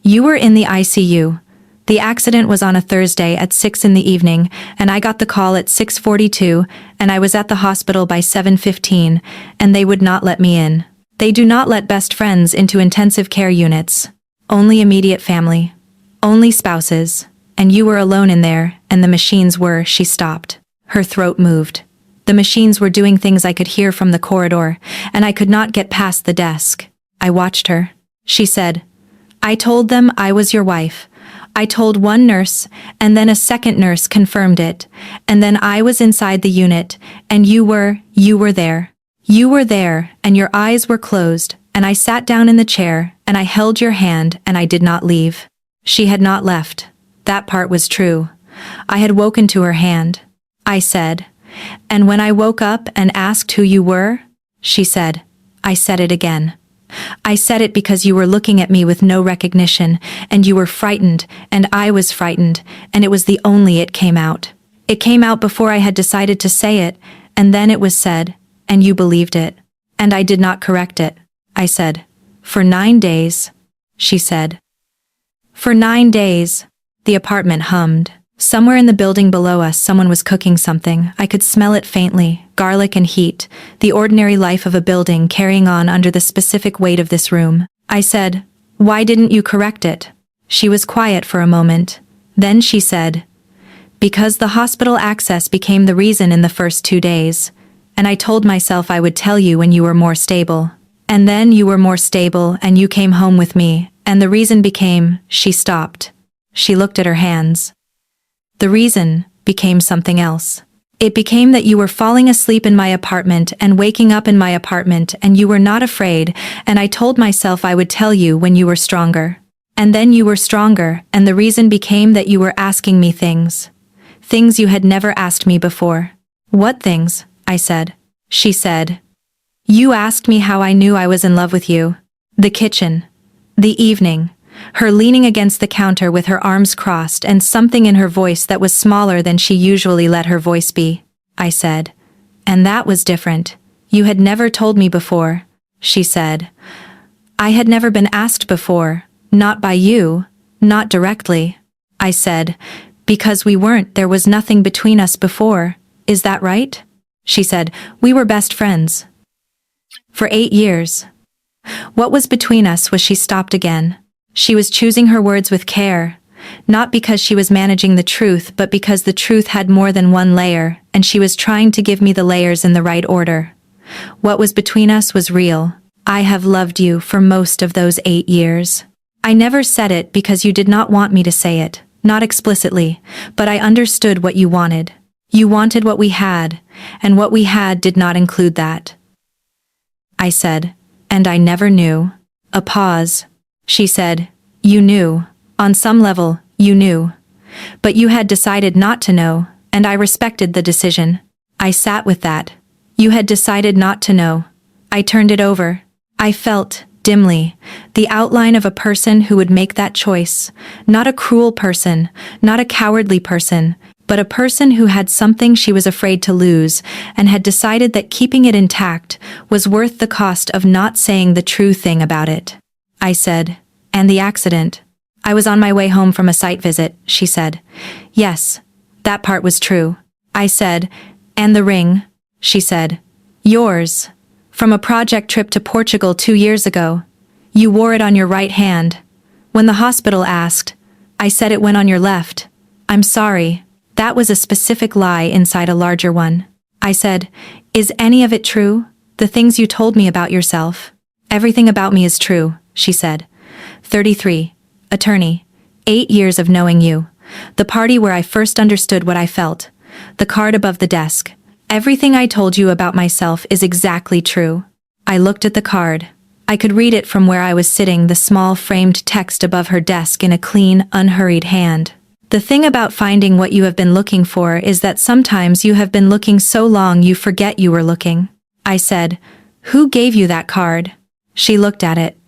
"You were in the ICU. The accident was on a Thursday at 6 in the evening, and I got the call at 6:42, and I was at the hospital by 7:15, and they would not let me in. They do not let best friends into intensive care units. Only immediate family. Only spouses. And you were alone in there, and the machines were." She stopped. Her throat moved. The machines were doing things I could hear from the corridor, and I could not get past the desk. I watched her. She said, "I told them I was your wife. I told one nurse, and then a second nurse confirmed it, and then I was inside the unit, and you were there. You were there, and your eyes were closed, and I sat down in the chair, and I held your hand, and I did not leave." She had not left. That part was true. I had woken to her hand. I said, "And when I woke up and asked who you were?" She said, "I said it again. I said it because you were looking at me with no recognition, and you were frightened, and I was frightened, and it was the only it came out. It came out before I had decided to say it, and then it was said, and you believed it. And I did not correct it." I said, "For 9 days." She said, "For 9 days." The apartment hummed. Somewhere in the building below us someone was cooking something. I could smell it faintly, garlic and heat, the ordinary life of a building carrying on under the specific weight of this room. I said, "Why didn't you correct it?" She was quiet for a moment. Then she said, "Because the hospital access became the reason in the first 2 days. And I told myself I would tell you when you were more stable. And then you were more stable and you came home with me, and the reason became..." She stopped. She looked at her hands. "The reason became something else. It became that you were falling asleep in my apartment and waking up in my apartment, and you were not afraid, and I told myself I would tell you when you were stronger. And then you were stronger, and the reason became that you were asking me things. Things you had never asked me before." "What things?" I said. She said, "You asked me how I knew I was in love with you. The kitchen. The evening." Her leaning against the counter with her arms crossed and something in her voice that was smaller than she usually let her voice be. I said, "And that was different. You had never told me before." She said, "I had never been asked before, not by you, not directly." I said, "Because we weren't, there was nothing between us before. Is that right?" She said, "We were best friends. For 8 years." What was between us was she stopped again. She was choosing her words with care, not because she was managing the truth but because the truth had more than one layer, and she was trying to give me the layers in the right order. What was between us was real. I have loved you for most of those 8 years. I never said it because you did not want me to say it, not explicitly, but I understood what you wanted. You wanted what we had, and what we had did not include that. I said, "And I never knew." A pause. She said, "You knew. On some level, you knew. But you had decided not to know, and I respected the decision." I sat with that. "You had decided not to know." I turned it over. I felt, dimly, the outline of a person who would make that choice. Not a cruel person, not a cowardly person, but a person who had something she was afraid to lose, and had decided that keeping it intact was worth the cost of not saying the true thing about it. I said, "And the accident?" "I was on my way home from a site visit," she said. "Yes, that part was true." I said, "And the ring?" She said, "Yours. From a project trip to Portugal 2 years ago. You wore it on your right hand. When the hospital asked, I said it went on your left. I'm sorry. That was a specific lie inside a larger one." I said, "Is any of it true? The things you told me about yourself?" "Everything about me is true," she said. 33. Attorney. 8 years of knowing you. The party where I first understood what I felt. The card above the desk. Everything I told you about myself is exactly true. I looked at the card. I could read it from where I was sitting, the small framed text above her desk in a clean, unhurried hand. The thing about finding what you have been looking for is that sometimes you have been looking so long you forget you were looking. I said, "Who gave you that card?" She looked at it.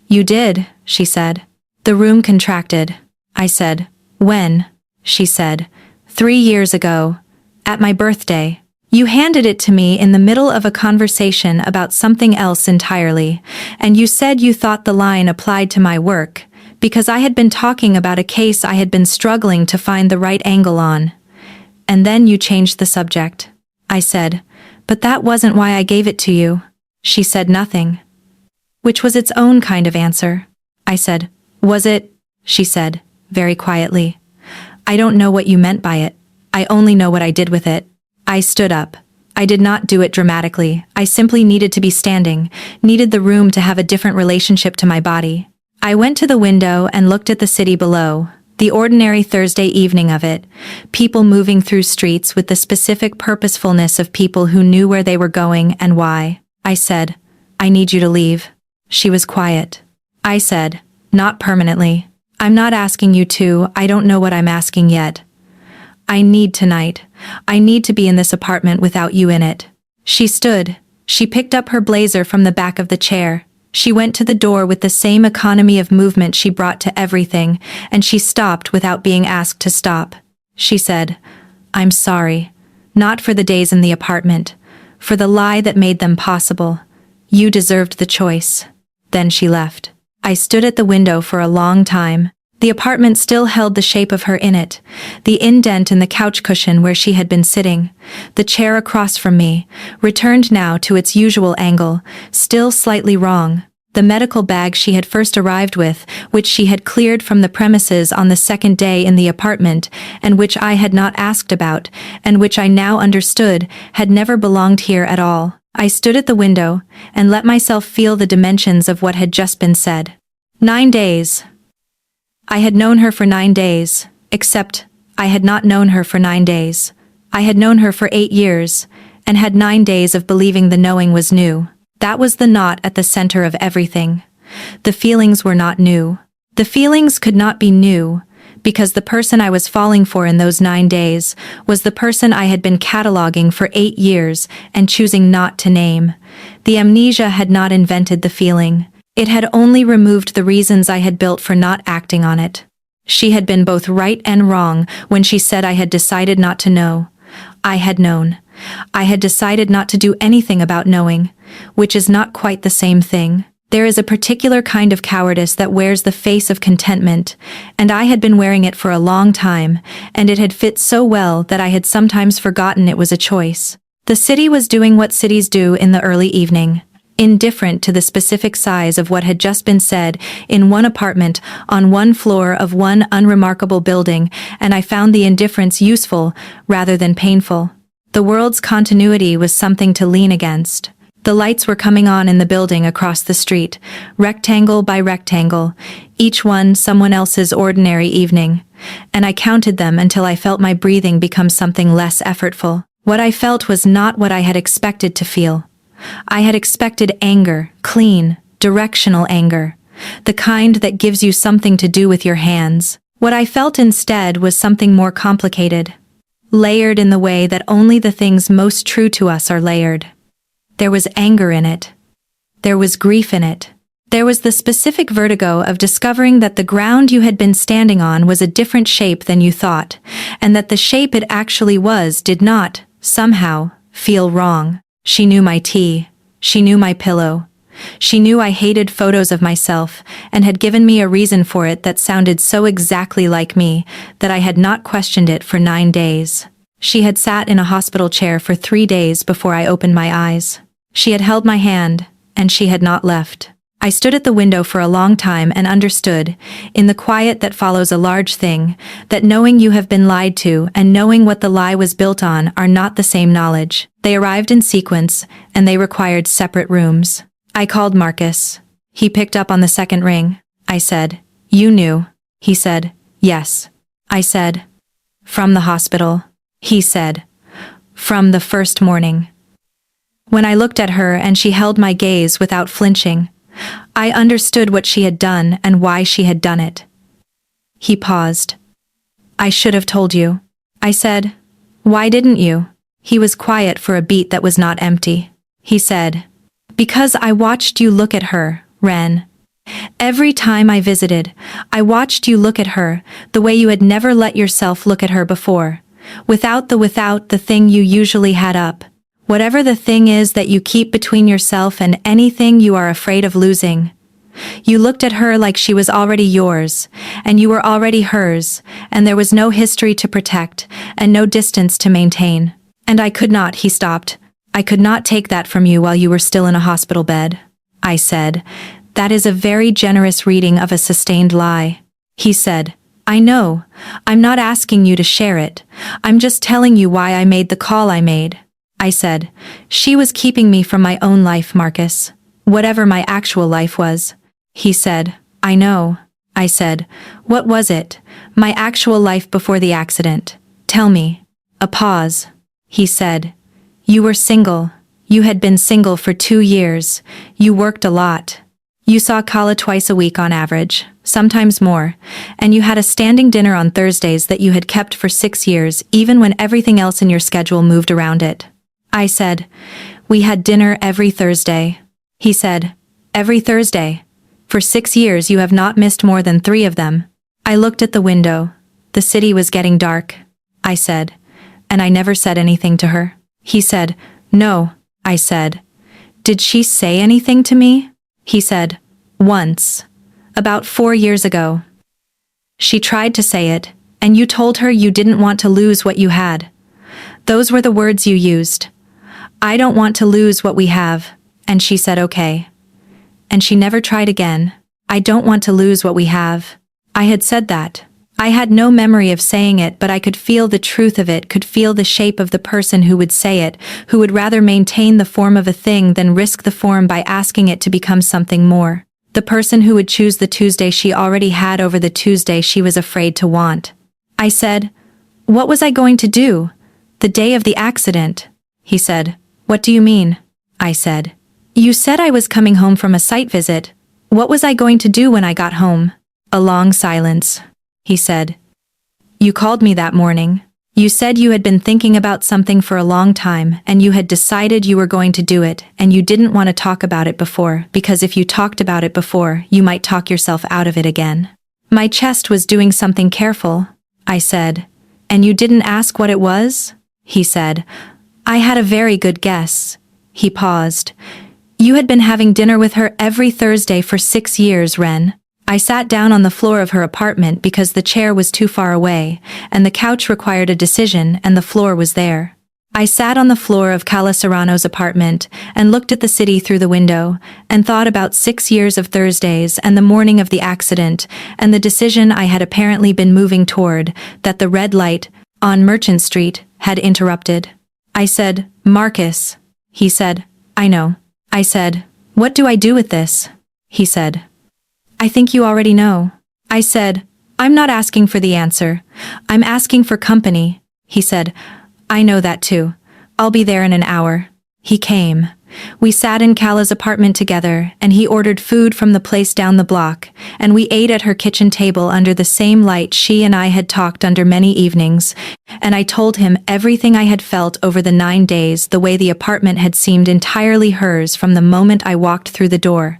"You did," she said. The room contracted. I said, "When?" She said, 3 years ago. At my birthday. You handed it to me in the middle of a conversation about something else entirely, and you said you thought the line applied to my work, because I had been talking about a case I had been struggling to find the right angle on. And then you changed the subject. I said, "But that wasn't why I gave it to you." She said nothing. Which was its own kind of answer. I said, "Was it?" She said, very quietly. "I don't know what you meant by it. I only know what I did with it." I stood up. I did not do it dramatically. I simply needed to be standing, needed the room to have a different relationship to my body. I went to the window and looked at the city below, the ordinary Thursday evening of it, people moving through streets with the specific purposefulness of people who knew where they were going and why. I said, "I need you to leave." She was quiet. I said, "Not permanently. I'm not asking you to, I don't know what I'm asking yet. I need tonight. I need to be in this apartment without you in it." She stood. She picked up her blazer from the back of the chair. She went to the door with the same economy of movement she brought to everything, and she stopped without being asked to stop. She said, "I'm sorry. Not for the days in the apartment. For the lie that made them possible. You deserved the choice." Then she left. I stood at the window for a long time. The apartment still held the shape of her in it, the indent in the couch cushion where she had been sitting, the chair across from me, returned now to its usual angle, still slightly wrong, the medical bag she had first arrived with, which she had cleared from the premises on the second day in the apartment, and which I had not asked about, and which I now understood had never belonged here at all. I stood at the window, and let myself feel the dimensions of what had just been said. 9 days. I had known her for 9 days, except I had not known her for 9 days. I had known her for 8 years, and had 9 days of believing the knowing was new. That was the knot at the center of everything. The feelings were not new. The feelings could not be new, because the person I was falling for in those 9 days was the person I had been cataloging for 8 years and choosing not to name. The amnesia had not invented the feeling. It had only removed the reasons I had built for not acting on it. She had been both right and wrong when she said I had decided not to know. I had known. I had decided not to do anything about knowing, which is not quite the same thing. There is a particular kind of cowardice that wears the face of contentment, and I had been wearing it for a long time, and it had fit so well that I had sometimes forgotten it was a choice. The city was doing what cities do in the early evening. Indifferent to the specific size of what had just been said in one apartment on one floor of one unremarkable building, and I found the indifference useful rather than painful. The world's continuity was something to lean against. The lights were coming on in the building across the street, rectangle by rectangle, each one someone else's ordinary evening, and I counted them until I felt my breathing become something less effortful. What I felt was not what I had expected to feel. I had expected anger, clean, directional anger, the kind that gives you something to do with your hands. What I felt instead was something more complicated, layered in the way that only the things most true to us are layered. There was anger in it. There was grief in it. There was the specific vertigo of discovering that the ground you had been standing on was a different shape than you thought, and that the shape it actually was did not, somehow, feel wrong. She knew my tea. She knew my pillow. She knew I hated photos of myself, and had given me a reason for it that sounded so exactly like me that I had not questioned it for 9 days. She had sat in a hospital chair for 3 days before I opened my eyes. She had held my hand, and she had not left. I stood at the window for a long time and understood, in the quiet that follows a large thing, that knowing you have been lied to and knowing what the lie was built on are not the same knowledge. They arrived in sequence, and they required separate rooms. I called Marcus. He picked up on the second ring. I said. You knew. He said. Yes. I said. From the hospital. He said. From the first morning. When I looked at her and she held my gaze without flinching, I understood what she had done and why she had done it. He paused. I should have told you. I said. Why didn't you? He was quiet for a beat that was not empty. He said. Because I watched you look at her, Ren. Every time I visited, I watched you look at her, the way you had never let yourself look at her before. Without the thing you usually had up. Whatever the thing is that you keep between yourself and anything you are afraid of losing. You looked at her like she was already yours, and you were already hers, and there was no history to protect, and no distance to maintain. And I could not, he stopped. I could not take that from you while you were still in a hospital bed. I said. That is a very generous reading of a sustained lie. He said. I know. I'm not asking you to share it. I'm just telling you why I made the call I made. I said. She was keeping me from my own life, Marcus. Whatever my actual life was. He said. I know. I said. What was it? My actual life before the accident. Tell me. A pause. He said. You were single. You had been single for 2 years. You worked a lot. You saw Kala twice a week on average, sometimes more, and you had a standing dinner on Thursdays that you had kept for 6 years, even when everything else in your schedule moved around it. I said. We had dinner every Thursday. He said. Every Thursday. For 6 years you have not missed more than 3 of them. I looked at the window. The city was getting dark. I said. And I never said anything to her. He said. No. I said. Did she say anything to me? He said. Once. About 4 years ago. She tried to say it, and you told her you didn't want to lose what you had. Those were the words you used. I don't want to lose what we have, and she said okay. And she never tried again. I don't want to lose what we have. I had said that. I had no memory of saying it, but I could feel the truth of it, could feel the shape of the person who would say it, who would rather maintain the form of a thing than risk the form by asking it to become something more. The person who would choose the Tuesday she already had over the Tuesday she was afraid to want. I said. What was I going to do? The day of the accident. He said. What do you mean? I said. You said I was coming home from a site visit. What was I going to do when I got home? A long silence. He said. You called me that morning. You said you had been thinking about something for a long time and you had decided you were going to do it and you didn't want to talk about it before because if you talked about it before, you might talk yourself out of it again. My chest was doing something careful. I said. And you didn't ask what it was? He said. I had a very good guess. He paused. You had been having dinner with her every Thursday for 6 years, Ren. I sat down on the floor of her apartment because the chair was too far away, and the couch required a decision and the floor was there. I sat on the floor of Cala Serrano's apartment and looked at the city through the window and thought about 6 years of Thursdays and the morning of the accident and the decision I had apparently been moving toward that the red light on Merchant Street had interrupted. I said, Marcus. He said, I know. I said, what do I do with this? He said, I think you already know. I said, I'm not asking for the answer. I'm asking for company. He said, I know that too. I'll be there in an hour. He came. We sat in Cala's apartment together, and he ordered food from the place down the block, and we ate at her kitchen table under the same light she and I had talked under many evenings, and I told him everything I had felt over the 9 days, the way the apartment had seemed entirely hers from the moment I walked through the door.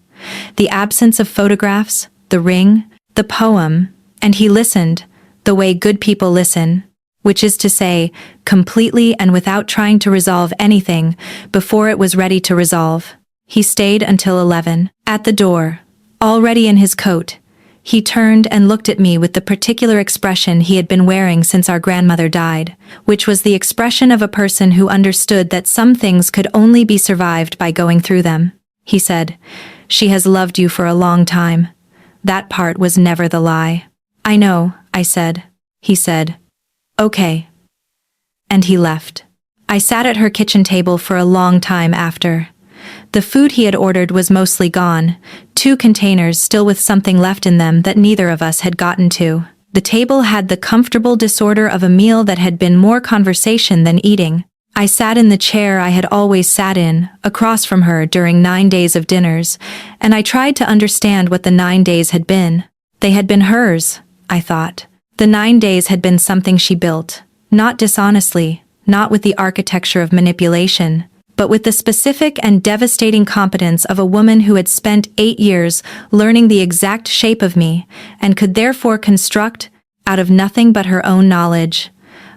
The absence of photographs, the ring, the poem, and he listened, the way good people listen, which is to say, completely and without trying to resolve anything before it was ready to resolve. He stayed until 11. At the door, already in his coat, he turned and looked at me with the particular expression he had been wearing since our grandmother died, which was the expression of a person who understood that some things could only be survived by going through them. He said, She has loved you for a long time. That part was never the lie. I know, I said. He said, Okay. And he left. I sat at her kitchen table for a long time after. The food he had ordered was mostly gone, 2 containers still with something left in them that neither of us had gotten to. The table had the comfortable disorder of a meal that had been more conversation than eating. I sat in the chair I had always sat in, across from her during 9 days of dinners, and I tried to understand what the 9 days had been. They had been hers, I thought. The 9 days had been something she built, not dishonestly, not with the architecture of manipulation, but with the specific and devastating competence of a woman who had spent 8 years learning the exact shape of me, and could therefore construct, out of nothing but her own knowledge,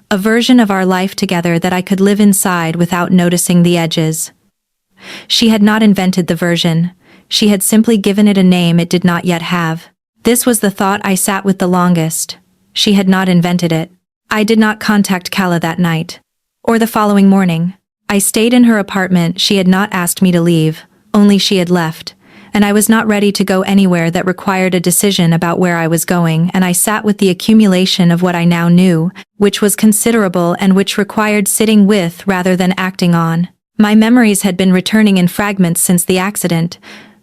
a version of our life together that I could live inside without noticing the edges. She had not invented the version. She had simply given it a name it did not yet have. This was the thought I sat with the longest. She had not invented it. I did not contact Kala that night. Or the following morning. I stayed in her apartment. She had not asked me to leave, only she had left, and I was not ready to go anywhere that required a decision about where I was going, and I sat with the accumulation of what I now knew, which was considerable and which required sitting with rather than acting on. My memories had been returning in fragments since the accident.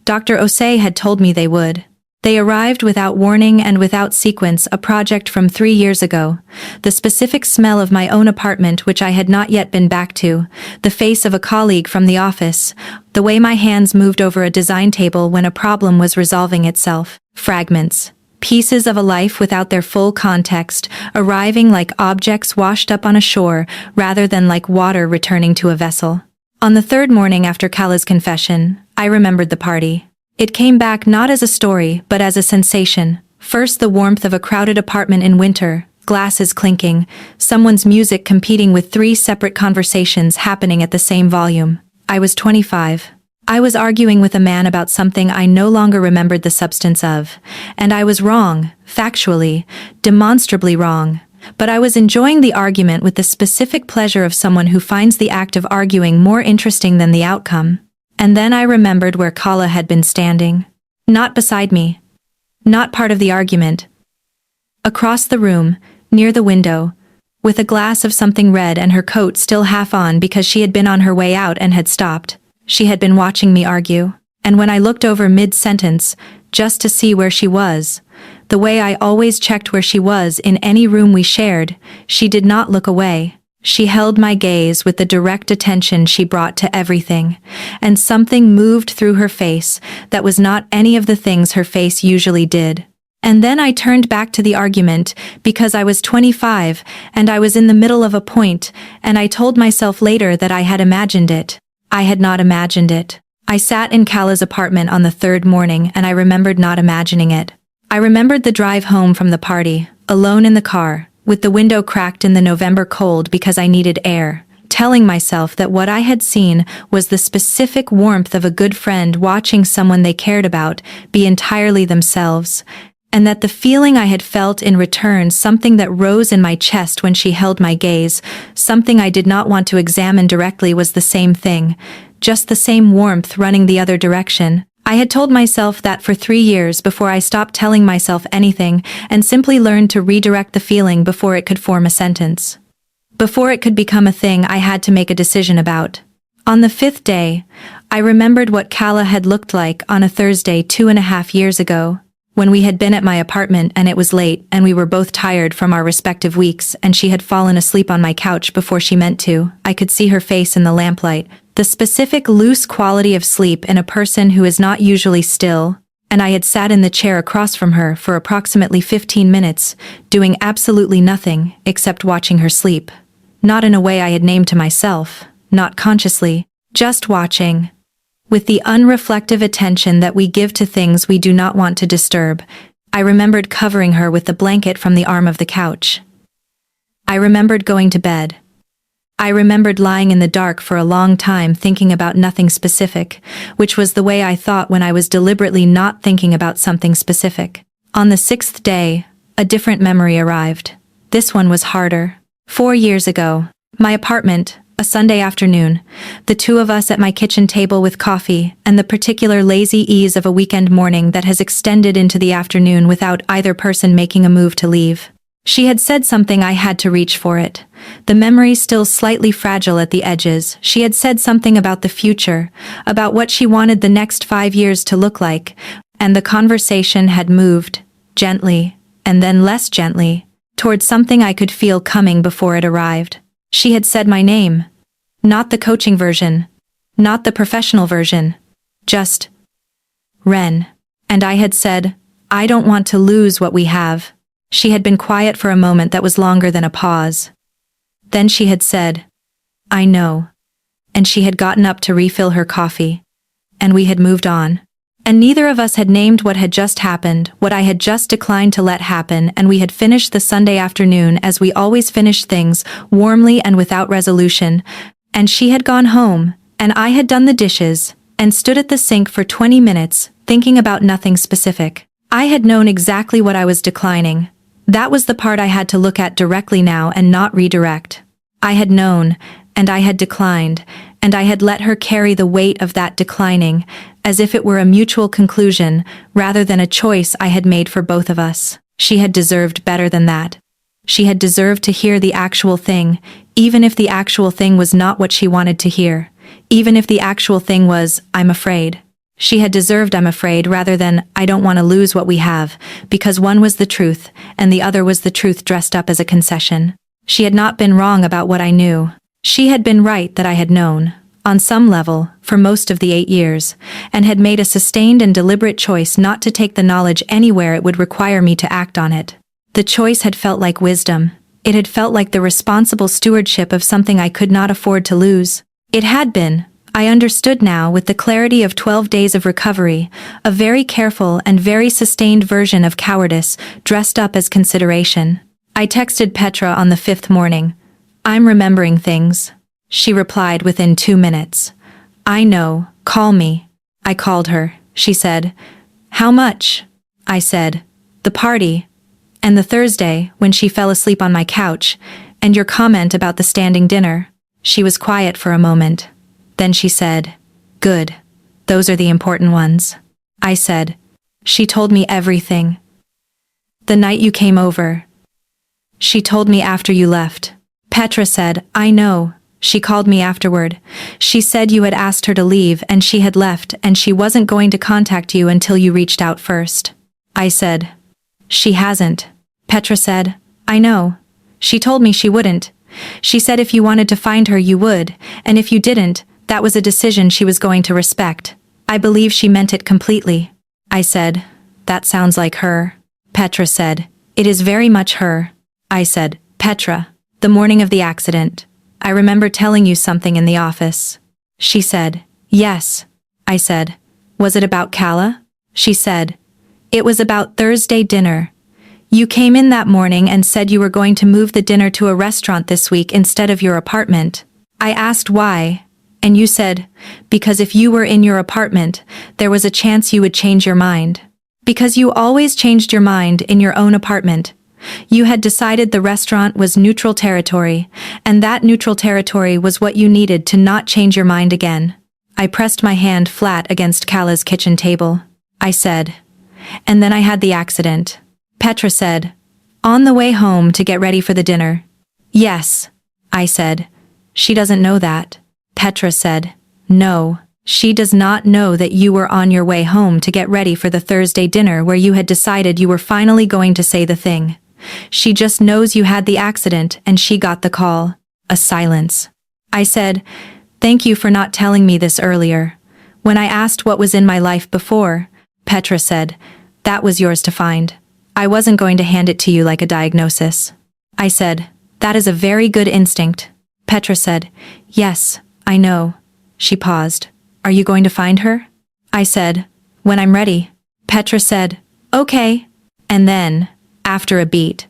Dr. Osei had told me they would. They arrived without warning and without sequence, a project from 3 years ago. The specific smell of my own apartment which I had not yet been back to, the face of a colleague from the office, the way my hands moved over a design table when a problem was resolving itself. Fragments. Pieces of a life without their full context, arriving like objects washed up on a shore rather than like water returning to a vessel. On the 3rd morning after Kala's confession, I remembered the party. It came back not as a story, but as a sensation. First the warmth of a crowded apartment in winter, glasses clinking, someone's music competing with 3 separate conversations happening at the same volume. I was 25. I was arguing with a man about something I no longer remembered the substance of, and I was wrong, factually, demonstrably wrong. But I was enjoying the argument with the specific pleasure of someone who finds the act of arguing more interesting than the outcome. And then I remembered where Kala had been standing. Not beside me. Not part of the argument. Across the room, near the window, with a glass of something red and her coat still half on because she had been on her way out and had stopped. She had been watching me argue. And when I looked over mid-sentence, just to see where she was, the way I always checked where she was in any room we shared, she did not look away. She held my gaze with the direct attention she brought to everything, and something moved through her face that was not any of the things her face usually did. And then I turned back to the argument because I was 25 and I was in the middle of a point, and I told myself later that I had imagined it. I had not imagined it. I sat in Kala's apartment on the 3rd morning and I remembered not imagining it. I remembered the drive home from the party, alone in the car, with the window cracked in the November cold because I needed air, telling myself that what I had seen was the specific warmth of a good friend watching someone they cared about be entirely themselves, and that the feeling I had felt in return, something that rose in my chest when she held my gaze, something I did not want to examine directly, was the same thing, just the same warmth running the other direction. I had told myself that for 3 years before I stopped telling myself anything and simply learned to redirect the feeling before it could form a sentence. Before it could become a thing I had to make a decision about. On the 5th day, I remembered what Kala had looked like on a Thursday 2.5 years ago, when we had been at my apartment and it was late and we were both tired from our respective weeks and she had fallen asleep on my couch before she meant to. I could see her face in the lamplight, the specific loose quality of sleep in a person who is not usually still, and I had sat in the chair across from her for approximately 15 minutes, doing absolutely nothing except watching her sleep. Not in a way I had named to myself, not consciously, just watching. With the unreflective attention that we give to things we do not want to disturb, I remembered covering her with the blanket from the arm of the couch. I remembered going to bed. I remembered lying in the dark for a long time thinking about nothing specific, which was the way I thought when I was deliberately not thinking about something specific. On the 6th day, a different memory arrived. This one was harder. 4 years ago, my apartment, a Sunday afternoon, the 2 of us at my kitchen table with coffee and the particular lazy ease of a weekend morning that has extended into the afternoon without either person making a move to leave. She had said something I had to reach for it. The memory still slightly fragile at the edges. She had said something about the future, about what she wanted the next 5 years to look like, and the conversation had moved, gently, and then less gently, towards something I could feel coming before it arrived. She had said my name. Not the coaching version. Not the professional version. Just Ren. And I had said, I don't want to lose what we have. She had been quiet for a moment that was longer than a pause. Then she had said, I know. And she had gotten up to refill her coffee. And we had moved on. And neither of us had named what had just happened, what I had just declined to let happen, and we had finished the Sunday afternoon as we always finished things, warmly and without resolution. And she had gone home, and I had done the dishes, and stood at the sink for 20 minutes, thinking about nothing specific. I had known exactly what I was declining. That was the part I had to look at directly now and not redirect. I had known, and I had declined, and I had let her carry the weight of that declining, as if it were a mutual conclusion, rather than a choice I had made for both of us. She had deserved better than that. She had deserved to hear the actual thing, even if the actual thing was not what she wanted to hear. Even if the actual thing was, I'm afraid. She had deserved I'm afraid rather than, I don't want to lose what we have, because one was the truth, and the other was the truth dressed up as a concession. She had not been wrong about what I knew. She had been right that I had known, on some level, for most of the 8 years, and had made a sustained and deliberate choice not to take the knowledge anywhere it would require me to act on it. The choice had felt like wisdom. It had felt like the responsible stewardship of something I could not afford to lose. It had been, I understood now with the clarity of 12 days of recovery, a very careful and very sustained version of cowardice dressed up as consideration. I texted Petra on the 5th morning. I'm remembering things. She replied within 2 minutes. I know, call me. I called her. She said, how much? I said, the party. And the Thursday, when she fell asleep on my couch, and your comment about the standing dinner. She was quiet for a moment. Then she said, good. Those are the important ones. I said, she told me everything. The night you came over. She told me after you left. Petra said, I know. She called me afterward. She said you had asked her to leave and she had left and she wasn't going to contact you until you reached out first. I said, she hasn't. Petra said, I know. She told me she wouldn't. She said if you wanted to find her you would, and if you didn't, that was a decision she was going to respect. I believe she meant it completely. I said, that sounds like her. Petra said, it is very much her. I said, Petra, the morning of the accident. I remember telling you something in the office. She said, yes. I said, was it about Kala? She said, it was about Thursday dinner. You came in that morning and said you were going to move the dinner to a restaurant this week instead of your apartment. I asked why, and you said, because if you were in your apartment, there was a chance you would change your mind. Because you always changed your mind in your own apartment. You had decided the restaurant was neutral territory, and that neutral territory was what you needed to not change your mind again. I pressed my hand flat against Kala's kitchen table. I said, and then I had the accident. Petra said, on the way home to get ready for the dinner. Yes. I said, she doesn't know that. Petra said, no, she does not know that you were on your way home to get ready for the Thursday dinner where you had decided you were finally going to say the thing. She just knows you had the accident and she got the call. A silence. I said, thank you for not telling me this earlier. When I asked what was in my life before, Petra said, that was yours to find. I wasn't going to hand it to you like a diagnosis. I said, that is a very good instinct. Petra said, yes, I know. She paused. Are you going to find her? I said, when I'm ready. Petra said, okay. And then, after a beat,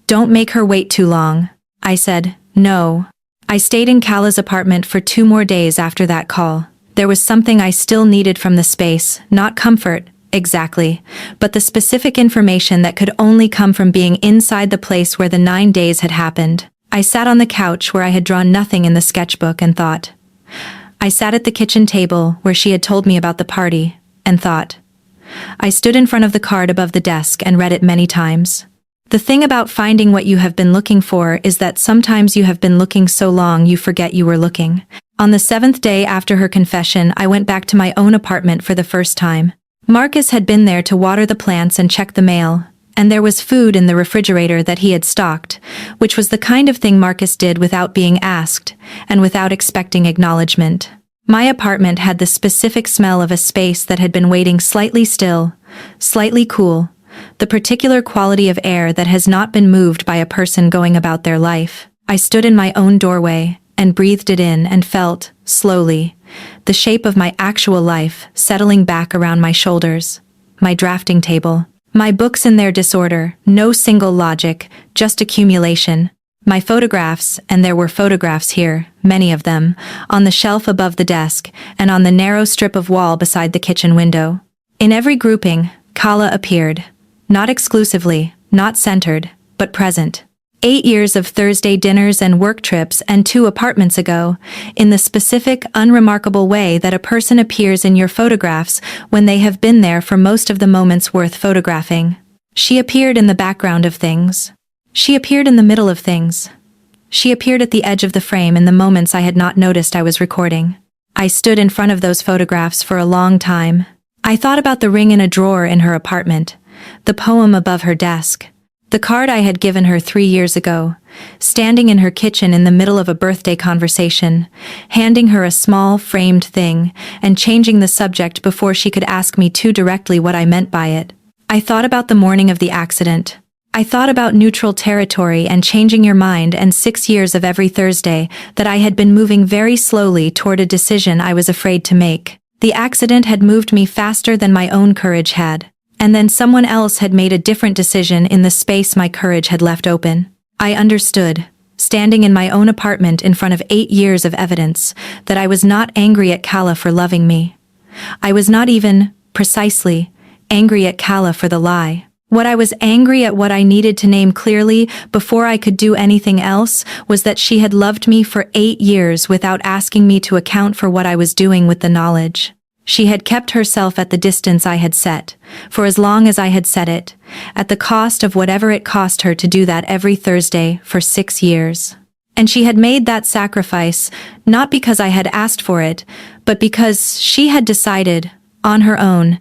don't make her wait too long. I said, no. I stayed in Kala's apartment for 2 more days after that call. There was something I still needed from the space, not comfort, exactly, but the specific information that could only come from being inside the place where the 9 days had happened. I sat on the couch where I had drawn nothing in the sketchbook and thought. I sat at the kitchen table where she had told me about the party, and thought. I stood in front of the card above the desk and read it many times. The thing about finding what you have been looking for is that sometimes you have been looking so long you forget you were looking. On the 7th day after her confession, I went back to my own apartment for the first time. Marcus had been there to water the plants and check the mail, and there was food in the refrigerator that he had stocked, which was the kind of thing Marcus did without being asked, and without expecting acknowledgement. My apartment had the specific smell of a space that had been waiting slightly still, slightly cool, the particular quality of air that has not been moved by a person going about their life. I stood in my own doorway, and breathed it in and felt, slowly, the shape of my actual life settling back around my shoulders. My drafting table. My books in their disorder, no single logic, just accumulation. My photographs, and there were photographs here, many of them, on the shelf above the desk, and on the narrow strip of wall beside the kitchen window. In every grouping, Kala appeared. Not exclusively, not centered, but present. 8 years of Thursday dinners and work trips and 2 apartments ago, in the specific, unremarkable way that a person appears in your photographs when they have been there for most of the moments worth photographing. She appeared in the background of things. She appeared in the middle of things. She appeared at the edge of the frame in the moments I had not noticed I was recording. I stood in front of those photographs for a long time. I thought about the ring in a drawer in her apartment, the poem above her desk, the card I had given her 3 years ago, standing in her kitchen in the middle of a birthday conversation, handing her a small, framed thing, and changing the subject before she could ask me too directly what I meant by it. I thought about the morning of the accident. I thought about neutral territory and changing your mind and 6 years of every Thursday that I had been moving very slowly toward a decision I was afraid to make. The accident had moved me faster than my own courage had. And then someone else had made a different decision in the space my courage had left open. I understood, standing in my own apartment in front of 8 years of evidence, that I was not angry at Kala for loving me. I was not even, precisely, angry at Kala for the lie. What I was angry at, what I needed to name clearly before I could do anything else, was that she had loved me for 8 years without asking me to account for what I was doing with the knowledge. She had kept herself at the distance I had set, for as long as I had set it, at the cost of whatever it cost her to do that every Thursday for 6 years. And she had made that sacrifice, not because I had asked for it, but because she had decided, on her own,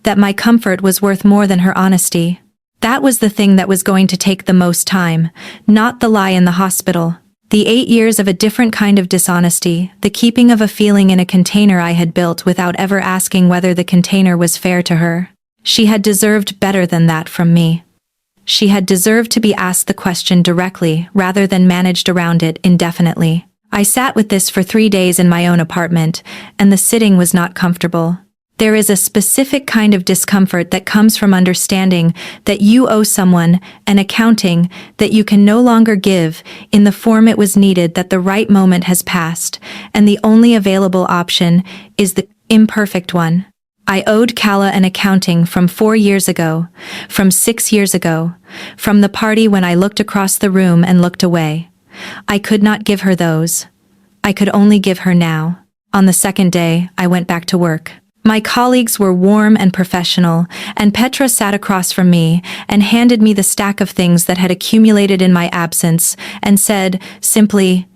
that my comfort was worth more than her honesty. That was the thing that was going to take the most time, not the lie in the hospital. The 8 years of a different kind of dishonesty, the keeping of a feeling in a container I had built without ever asking whether the container was fair to her. She had deserved better than that from me. She had deserved to be asked the question directly rather than managed around it indefinitely. I sat with this for 3 days in my own apartment, and the sitting was not comfortable. There is a specific kind of discomfort that comes from understanding that you owe someone an accounting that you can no longer give in the form it was needed, that the right moment has passed, and the only available option is the imperfect one. I owed Kala an accounting from 4 years ago, from 6 years ago, from the party when I looked across the room and looked away. I could not give her those. I could only give her now. On the 2nd day, I went back to work. My colleagues were warm and professional, and Petra sat across from me and handed me the stack of things that had accumulated in my absence and said, simply,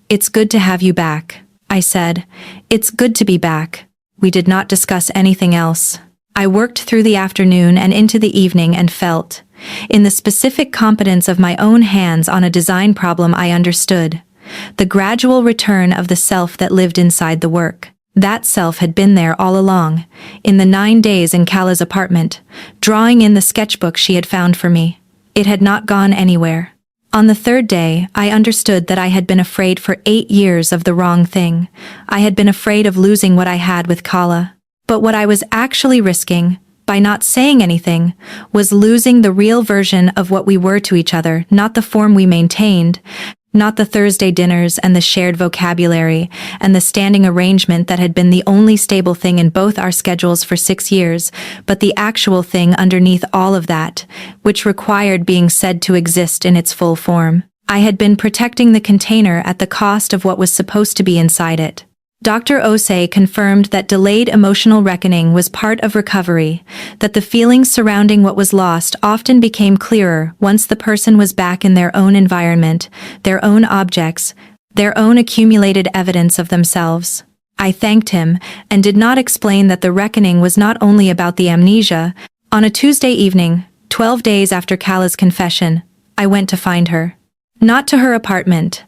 "It's good to have you back." I said, "It's good to be back." We did not discuss anything else. I worked through the afternoon and into the evening and felt, in the specific competence of my own hands on a design problem I understood, the gradual return of the self that lived inside the work. That self had been there all along, in the 9 days in Kala's apartment, drawing in the sketchbook she had found for me. It had not gone anywhere. On the 3rd day, I understood that I had been afraid for 8 years of the wrong thing. I had been afraid of losing what I had with Kala. But what I was actually risking, by not saying anything, was losing the real version of what we were to each other, not the form we maintained, not the Thursday dinners and the shared vocabulary and the standing arrangement that had been the only stable thing in both our schedules for 6 years, but the actual thing underneath all of that, which required being said to exist in its full form. I had been protecting the container at the cost of what was supposed to be inside it. Dr. Osei confirmed that delayed emotional reckoning was part of recovery, that the feelings surrounding what was lost often became clearer once the person was back in their own environment, their own objects, their own accumulated evidence of themselves. I thanked him and did not explain that the reckoning was not only about the amnesia. On a Tuesday evening, 12 days after Kala's confession, I went to find her. Not to her apartment.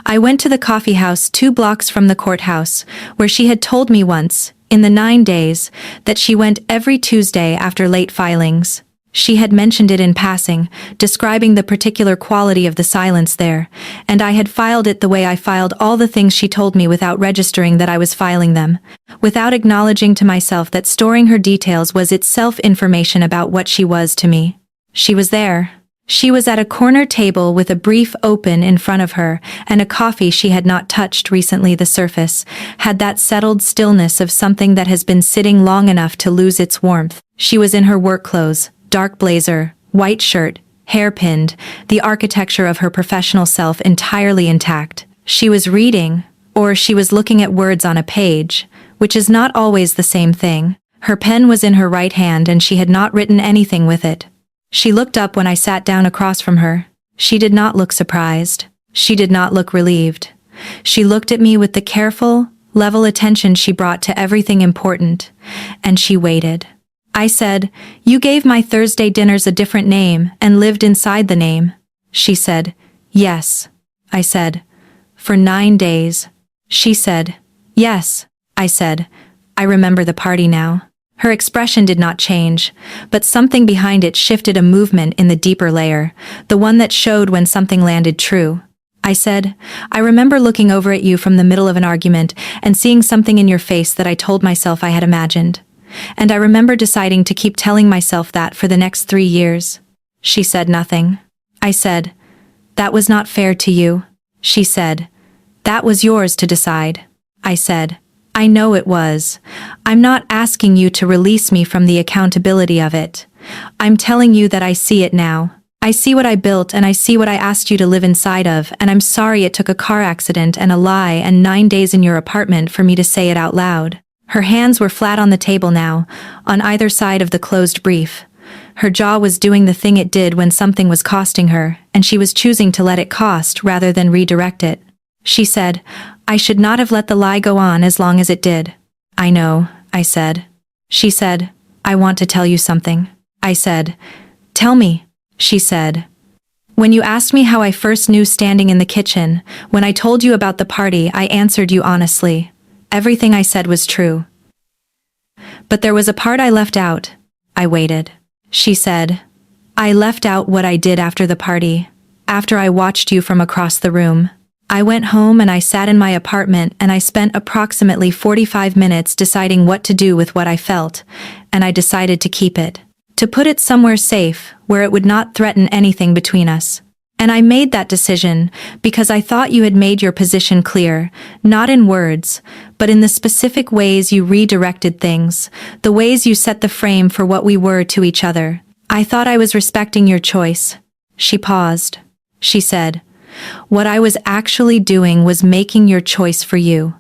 I went to the coffee house 2 blocks from the courthouse, where she had told me once, in the 9 days, that she went every Tuesday after late filings. She had mentioned it in passing, describing the particular quality of the silence there, and I had filed it the way I filed all the things she told me without registering that I was filing them, without acknowledging to myself that storing her details was itself information about what she was to me. She was there. She was at a corner table with a brief open in front of her, and a coffee she had not touched recently. The surface had that settled stillness of something that has been sitting long enough to lose its warmth. She was in her work clothes, dark blazer, white shirt, hair pinned, the architecture of her professional self entirely intact. She was reading, or she was looking at words on a page, which is not always the same thing. Her pen was in her right hand and she had not written anything with it. She looked up when I sat down across from her. She did not look surprised. She did not look relieved. She looked at me with the careful, level attention she brought to everything important, and she waited. I said, "You gave my Thursday dinners a different name and lived inside the name." She said, "Yes." I said, "For 9 days." She said, "Yes." I said, "I remember the party now." Her expression did not change, but something behind it shifted, a movement in the deeper layer, the one that showed when something landed true. I said, "I remember looking over at you from the middle of an argument and seeing something in your face that I told myself I had imagined. And I remember deciding to keep telling myself that for the next 3 years." She said nothing. I said, "That was not fair to you." She said, "That was yours to decide." I said, "I know it was. I'm not asking you to release me from the accountability of it. I'm telling you that I see it now. I see what I built and I see what I asked you to live inside of, and I'm sorry it took a car accident and a lie and 9 days in your apartment for me to say it out loud." Her hands were flat on the table now, on either side of the closed brief. Her jaw was doing the thing it did when something was costing her, and she was choosing to let it cost rather than redirect it. She said, "I should not have let the lie go on as long as it did." "I know," I said. She said, "I want to tell you something." I said, "Tell me." She said, "When you asked me how I first knew standing in the kitchen, when I told you about the party, I answered you honestly. Everything I said was true. But there was a part I left out." I waited. She said, "I left out what I did after the party, after I watched you from across the room. I went home and I sat in my apartment and I spent approximately 45 minutes deciding what to do with what I felt, and I decided to keep it. To put it somewhere safe, where it would not threaten anything between us. And I made that decision because I thought you had made your position clear, not in words, but in the specific ways you redirected things, the ways you set the frame for what we were to each other. I thought I was respecting your choice." She paused. She said, "What I was actually doing was making your choice for you.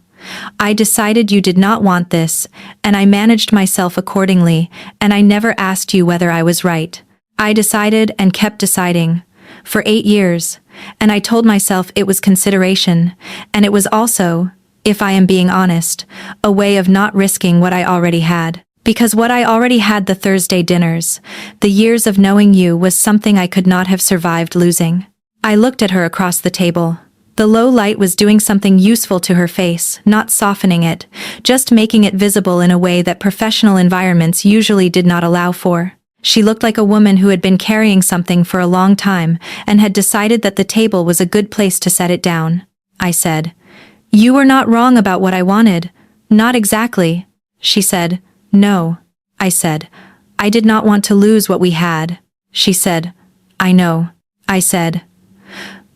I decided you did not want this, and I managed myself accordingly, and I never asked you whether I was right. I decided and kept deciding. For 8 years, and I told myself it was consideration, and it was also, if I am being honest, a way of not risking what I already had. Because what I already had, the Thursday dinners, the years of knowing you, was something I could not have survived losing." I looked at her across the table. The low light was doing something useful to her face, not softening it, just making it visible in a way that professional environments usually did not allow for. She looked like a woman who had been carrying something for a long time and had decided that the table was a good place to set it down. I said, "You were not wrong about what I wanted." "Not exactly." She said, "No." I said, "I did not want to lose what we had." She said, "I know." I said,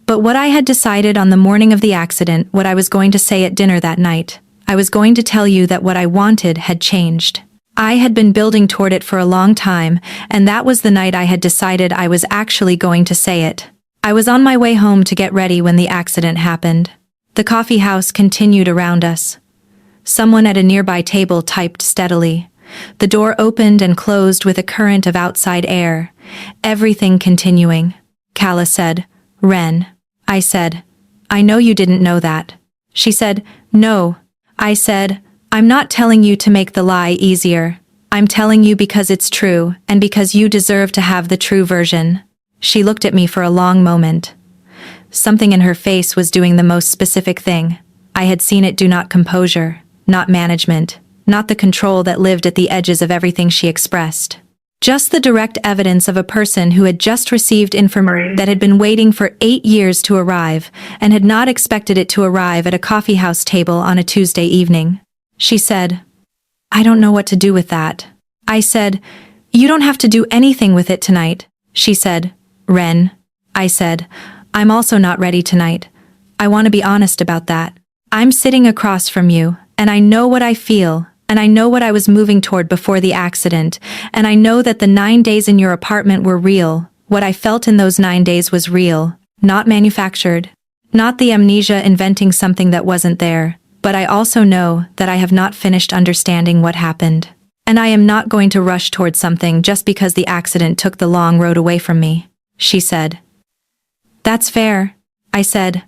"But what I had decided on the morning of the accident, what I was going to say at dinner that night, I was going to tell you that what I wanted had changed. I had been building toward it for a long time, and that was the night I had decided I was actually going to say it. I was on my way home to get ready when the accident happened." The coffee house continued around us. Someone at a nearby table typed steadily. The door opened and closed with a current of outside air. Everything continuing. Kala said, "Ren." I said, "I know you didn't know that." She said, "No." I said, "I'm not telling you to make the lie easier. I'm telling you because it's true, and because you deserve to have the true version." She looked at me for a long moment. Something in her face was doing the most specific thing. I had seen it do not composure, not management, not the control that lived at the edges of everything she expressed. Just the direct evidence of a person who had just received information that had been waiting for 8 years to arrive, and had not expected it to arrive at a coffeehouse table on a Tuesday evening. She said, "I don't know what to do with that." I said, "You don't have to do anything with it tonight." She said, "Ren." I said, "I'm also not ready tonight. I want to be honest about that. I'm sitting across from you, and I know what I feel, and I know what I was moving toward before the accident, and I know that the 9 days in your apartment were real. What I felt in those 9 days was real, not manufactured. Not the amnesia inventing something that wasn't there, but I also know that I have not finished understanding what happened. And I am not going to rush towards something just because the accident took the long road away from me." She said. "That's fair," I said.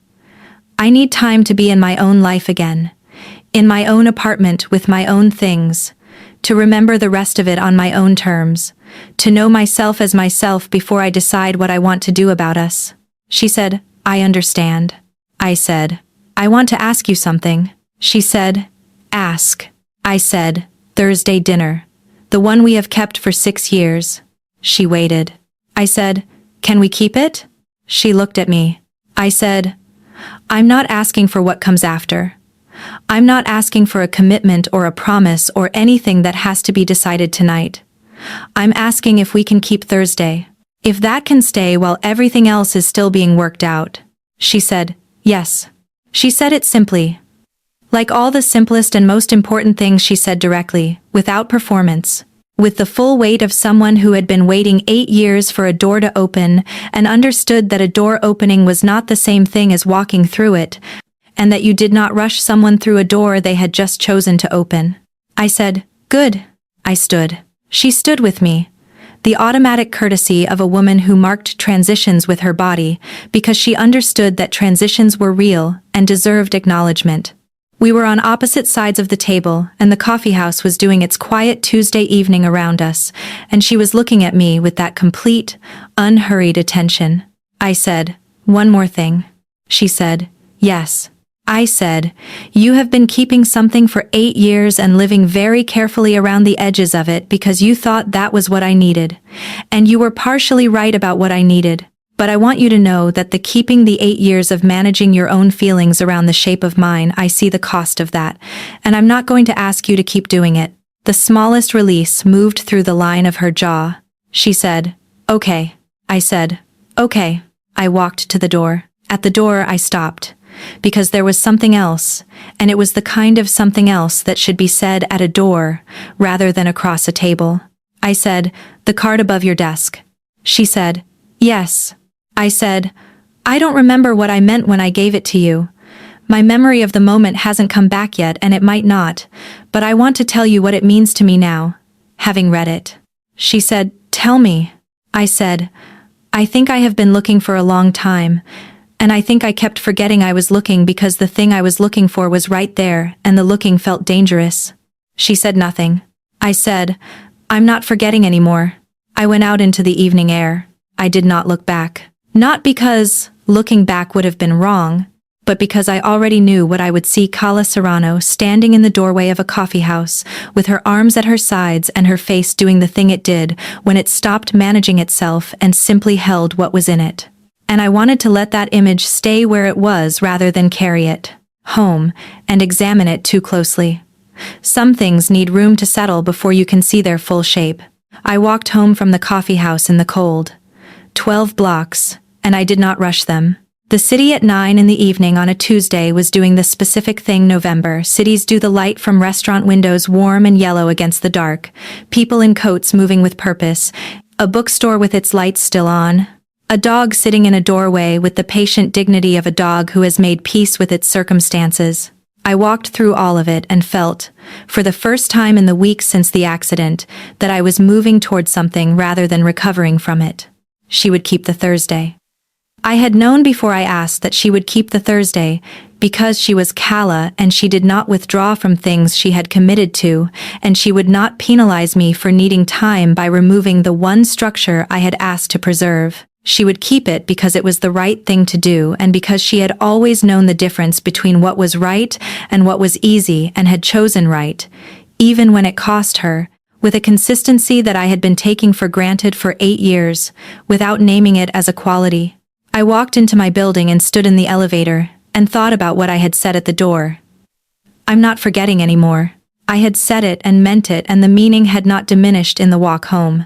"I need time to be in my own life again. In my own apartment with my own things, to remember the rest of it on my own terms, to know myself as myself before I decide what I want to do about us." She said, "I understand." I said, "I want to ask you something." She said, "Ask." I said, "Thursday dinner. The one we have kept for 6 years." She waited. I said, "Can we keep it?" She looked at me. I said, "I'm not asking for what comes after. I'm not asking for a commitment or a promise or anything that has to be decided tonight. I'm asking if we can keep Thursday. If that can stay while everything else is still being worked out." She said, "Yes." She said it simply. Like all the simplest and most important things she said directly, without performance. With the full weight of someone who had been waiting 8 years for a door to open and understood that a door opening was not the same thing as walking through it, and that you did not rush someone through a door they had just chosen to open. I said, "Good." I stood. She stood with me. The automatic courtesy of a woman who marked transitions with her body because she understood that transitions were real and deserved acknowledgement. We were on opposite sides of the table, and the coffeehouse was doing its quiet Tuesday evening around us, and she was looking at me with that complete, unhurried attention. I said, "One more thing." She said, "Yes." I said, "You have been keeping something for 8 years and living very carefully around the edges of it because you thought that was what I needed. And you were partially right about what I needed. But I want you to know that the keeping the 8 years of managing your own feelings around the shape of mine, I see the cost of that, and I'm not going to ask you to keep doing it." The smallest release moved through the line of her jaw. She said, "Okay." I said, "Okay." I walked to the door. At the door I stopped, because there was something else, and it was the kind of something else that should be said at a door, rather than across a table. I said, "The card above your desk." She said, "Yes." I said, "I don't remember what I meant when I gave it to you. My memory of the moment hasn't come back yet, and it might not, but I want to tell you what it means to me now, having read it." She said, "Tell me." I said, "I think I have been looking for a long time, and I think I kept forgetting I was looking because the thing I was looking for was right there, and the looking felt dangerous." She said nothing. I said, "I'm not forgetting anymore." I went out into the evening air. I did not look back. Not because looking back would have been wrong, but because I already knew what I would see: Kala Serrano standing in the doorway of a coffeehouse, with her arms at her sides and her face doing the thing it did when it stopped managing itself and simply held what was in it. And I wanted to let that image stay where it was rather than carry it home and examine it too closely. Some things need room to settle before you can see their full shape. I walked home from the coffeehouse in the cold. 12 blocks, and I did not rush them. The city at 9 in the evening on a Tuesday was doing the specific thing November cities do: the light from restaurant windows warm and yellow against the dark, people in coats moving with purpose, a bookstore with its lights still on, a dog sitting in a doorway with the patient dignity of a dog who has made peace with its circumstances. I walked through all of it and felt, for the first time in the weeks since the accident, that I was moving towards something rather than recovering from it. She would keep the Thursday. I had known before I asked that she would keep the Thursday, because she was Kala and she did not withdraw from things she had committed to, and she would not penalize me for needing time by removing the one structure I had asked to preserve. She would keep it because it was the right thing to do and because she had always known the difference between what was right and what was easy and had chosen right, even when it cost her, with a consistency that I had been taking for granted for 8 years, without naming it as a quality. I walked into my building and stood in the elevator, and thought about what I had said at the door. I'm not forgetting anymore. I had said it and meant it, and the meaning had not diminished in the walk home.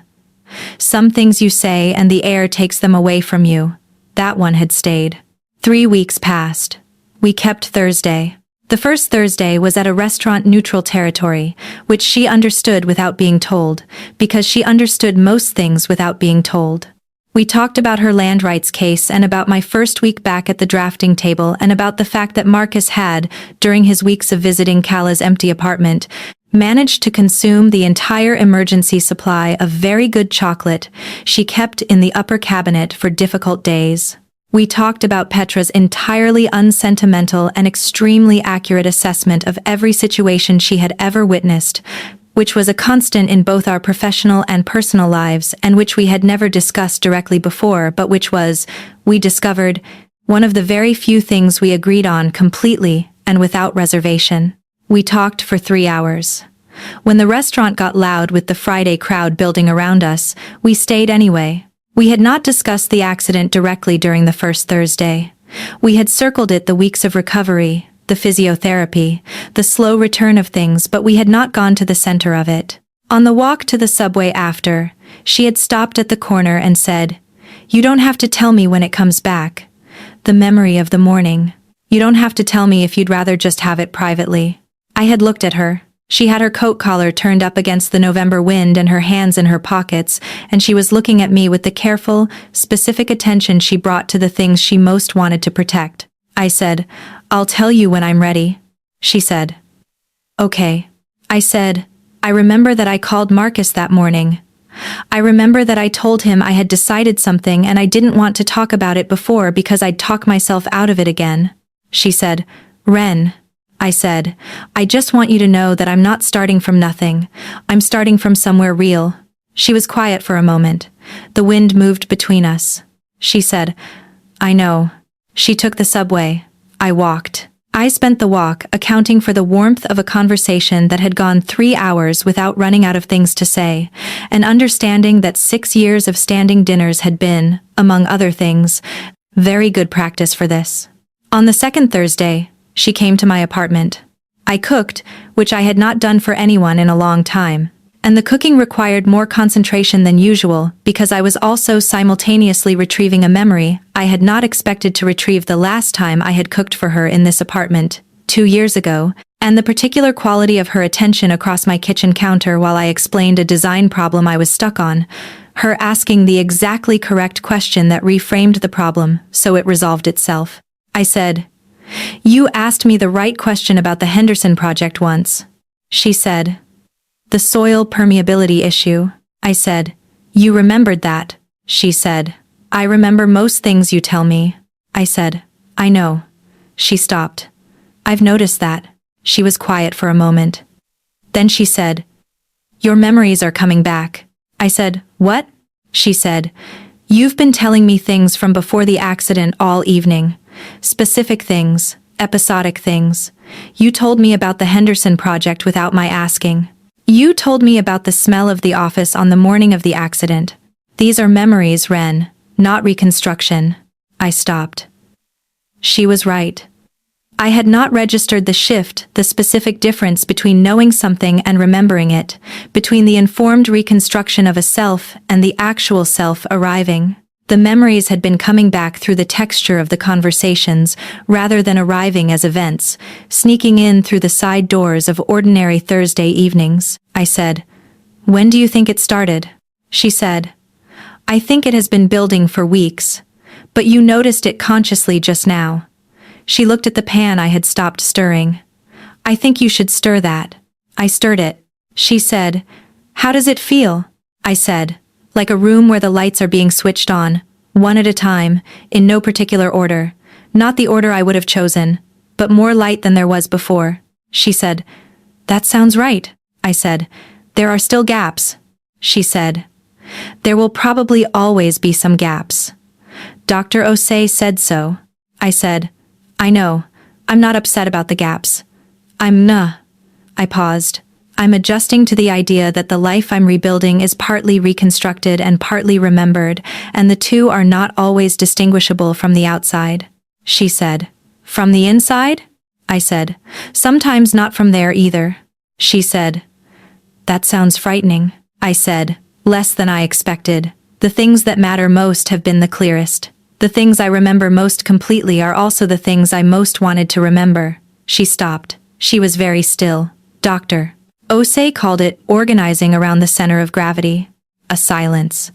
Some things you say and the air takes them away from you. That one had stayed. 3 weeks passed. We kept Thursday. The first Thursday was at a restaurant neutral territory, which she understood without being told, because she understood most things without being told. We talked about her land rights case and about my first week back at the drafting table and about the fact that Marcus had, during his weeks of visiting Kala's empty apartment, managed to consume the entire emergency supply of very good chocolate she kept in the upper cabinet for difficult days. We talked about Petra's entirely unsentimental and extremely accurate assessment of every situation she had ever witnessed, which was a constant in both our professional and personal lives and which we had never discussed directly before, but which was, we discovered, one of the very few things we agreed on completely and without reservation. We talked for 3 hours. When the restaurant got loud with the Friday crowd building around us, we stayed anyway. We had not discussed the accident directly during the first Thursday. We had circled it the weeks of recovery, the physiotherapy, the slow return of things, but we had not gone to the center of it. On the walk to the subway after, she had stopped at the corner and said, "You don't have to tell me when it comes back. The memory of the morning. You don't have to tell me if you'd rather just have it privately." I had looked at her. She had her coat collar turned up against the November wind and her hands in her pockets, and she was looking at me with the careful, specific attention she brought to the things she most wanted to protect. I said, "I'll tell you when I'm ready." She said, "Okay." I said, "I remember that I called Marcus that morning. I remember that I told him I had decided something and I didn't want to talk about it before because I'd talk myself out of it again." She said, "Ren." I said, "I just want you to know that I'm not starting from nothing. I'm starting from somewhere real." She was quiet for a moment. The wind moved between us. She said, "I know." She took the subway. I walked. I spent the walk accounting for the warmth of a conversation that had gone 3 hours without running out of things to say, and understanding that 6 years of standing dinners had been, among other things, very good practice for this. On the second Thursday, she came to my apartment. I cooked, which I had not done for anyone in a long time, and the cooking required more concentration than usual because I was also simultaneously retrieving a memory I had not expected to retrieve the last time I had cooked for her in this apartment, 2 years ago, and the particular quality of her attention across my kitchen counter while I explained a design problem I was stuck on, her asking the exactly correct question that reframed the problem so it resolved itself. I said, "You asked me the right question about the Henderson project once." She said, "The soil permeability issue." I said, "You remembered that." She said, "I remember most things you tell me." I said, "I know." She stopped. "I've noticed that." She was quiet for a moment. Then she said, "Your memories are coming back." I said, "What?" She said, "You've been telling me things from before the accident all evening. Specific things, episodic things. You told me about the Henderson project without my asking. You told me about the smell of the office on the morning of the accident. These are memories, Ren, not reconstruction." I stopped. She was right. I had not registered the shift, the specific difference between knowing something and remembering it, between the informed reconstruction of a self and the actual self arriving. The memories had been coming back through the texture of the conversations, rather than arriving as events, sneaking in through the side doors of ordinary Thursday evenings. I said, "When do you think it started?" She said, "I think it has been building for weeks, but you noticed it consciously just now." She looked at the pan I had stopped stirring. I think you should stir that. I stirred it. She said, how does it feel? I said, like a room where the lights are being switched on, one at a time, in no particular order. Not the order I would have chosen, but more light than there was before. She said, that sounds right. I said, there are still gaps. She said, there will probably always be some gaps. Dr. Osei said so. I said, I know. I'm not upset about the gaps. I paused. I'm adjusting to the idea that the life I'm rebuilding is partly reconstructed and partly remembered, and the two are not always distinguishable from the outside. She said, from the inside? I said, sometimes not from there either. She said, that sounds frightening. I said, less than I expected. The things that matter most have been the clearest. The things I remember most completely are also the things I most wanted to remember. She stopped. She was very still. Dr. Osei called it organizing around the center of gravity. A silence.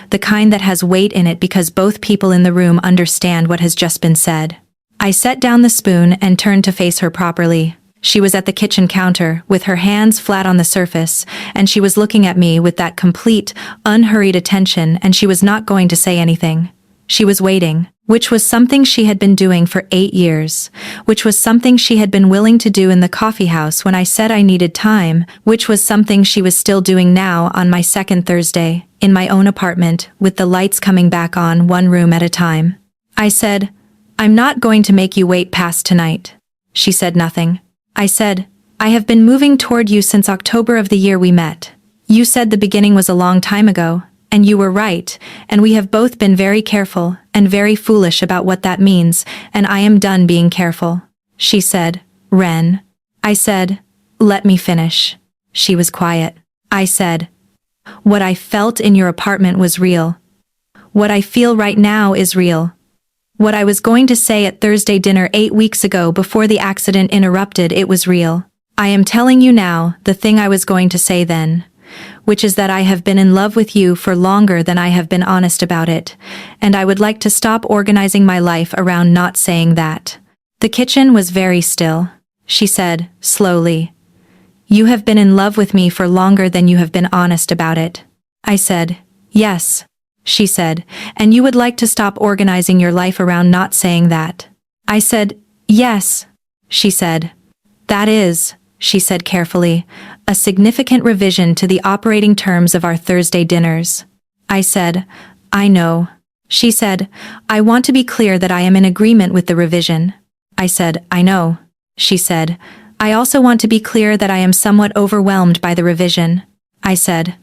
The kind that has weight in it because both people in the room understand what has just been said. I set down the spoon and turned to face her properly. She was at the kitchen counter, with her hands flat on the surface, and she was looking at me with that complete, unhurried attention, and she was not going to say anything. She was waiting, which was something she had been doing for 8 years, which was something she had been willing to do in the coffee house when I said I needed time, which was something she was still doing now on my second Thursday, in my own apartment, with the lights coming back on one room at a time. I said, I'm not going to make you wait past tonight. She said nothing. I said, I have been moving toward you since October of the year we met. You said the beginning was a long time ago, and you were right, and we have both been very careful and very foolish about what that means, and I am done being careful. She said, Ren. I said, let me finish. She was quiet. I said, what I felt in your apartment was real. What I feel right now is real. What I was going to say at Thursday dinner 8 weeks ago before the accident interrupted it was real. I am telling you now the thing I was going to say then, which is that I have been in love with you for longer than I have been honest about it, and I would like to stop organizing my life around not saying that. The kitchen was very still. She said, slowly, you have been in love with me for longer than you have been honest about it. I said, yes. She said, and you would like to stop organizing your life around not saying that. I said, yes. She said, that is, she said carefully, a significant revision to the operating terms of our Thursday dinners. I said, I know. She said, I want to be clear that I am in agreement with the revision. I said, I know. She said, I also want to be clear that I am somewhat overwhelmed by the revision. I said,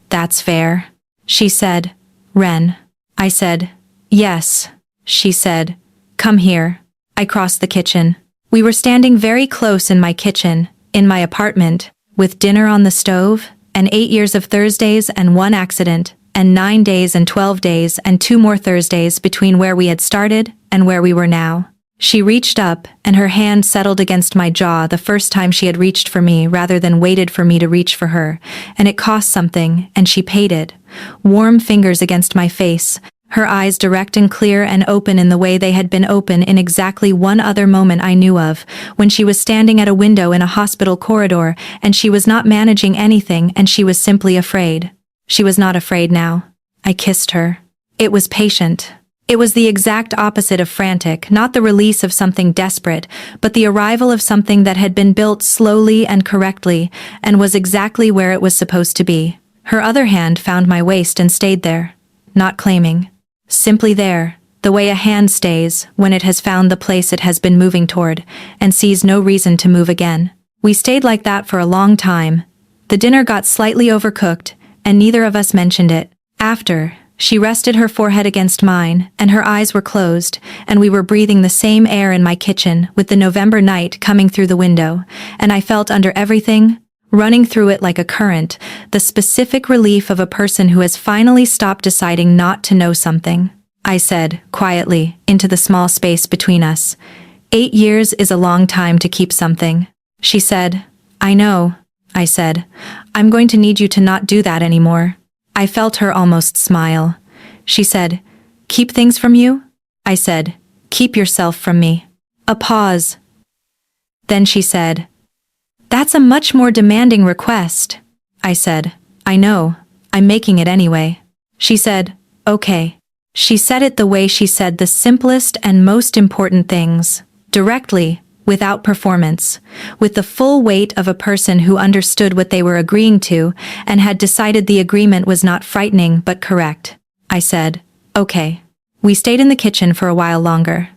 that's fair. She said, Ren. I said, yes. She said, come here. I crossed the kitchen. We were standing very close in my kitchen, in my apartment, with dinner on the stove, and 8 years of Thursdays and 1 accident, and 9 days and 12 days and 2 more Thursdays between where we had started and where we were now. She reached up, and her hand settled against my jaw the first time she had reached for me rather than waited for me to reach for her, and it cost something, and she paid it. Warm fingers against my face, her eyes direct and clear and open in the way they had been open in exactly one other moment I knew of, when she was standing at a window in a hospital corridor, and she was not managing anything and she was simply afraid. She was not afraid now. I kissed her. It was patient. It was the exact opposite of frantic, not the release of something desperate, but the arrival of something that had been built slowly and correctly, and was exactly where it was supposed to be. Her other hand found my waist and stayed there, not claiming. Simply there, the way a hand stays when it has found the place it has been moving toward, and sees no reason to move again. We stayed like that for a long time. The dinner got slightly overcooked, and neither of us mentioned it. After, she rested her forehead against mine, and her eyes were closed, and we were breathing the same air in my kitchen with the November night coming through the window, and I felt under everything, running through it like a current, the specific relief of a person who has finally stopped deciding not to know something. I said, quietly, into the small space between us, 8 years is a long time to keep something. She said, I know. I said, I'm going to need you to not do that anymore. I felt her almost smile. She said, keep things from you? I said, keep yourself from me. A pause. Then she said, That's a much more demanding request. I said, I know, I'm making it anyway. She said, okay. She said it the way she said the simplest and most important things, directly, without performance, with the full weight of a person who understood what they were agreeing to and had decided the agreement was not frightening but correct. I said, okay. We stayed in the kitchen for a while longer.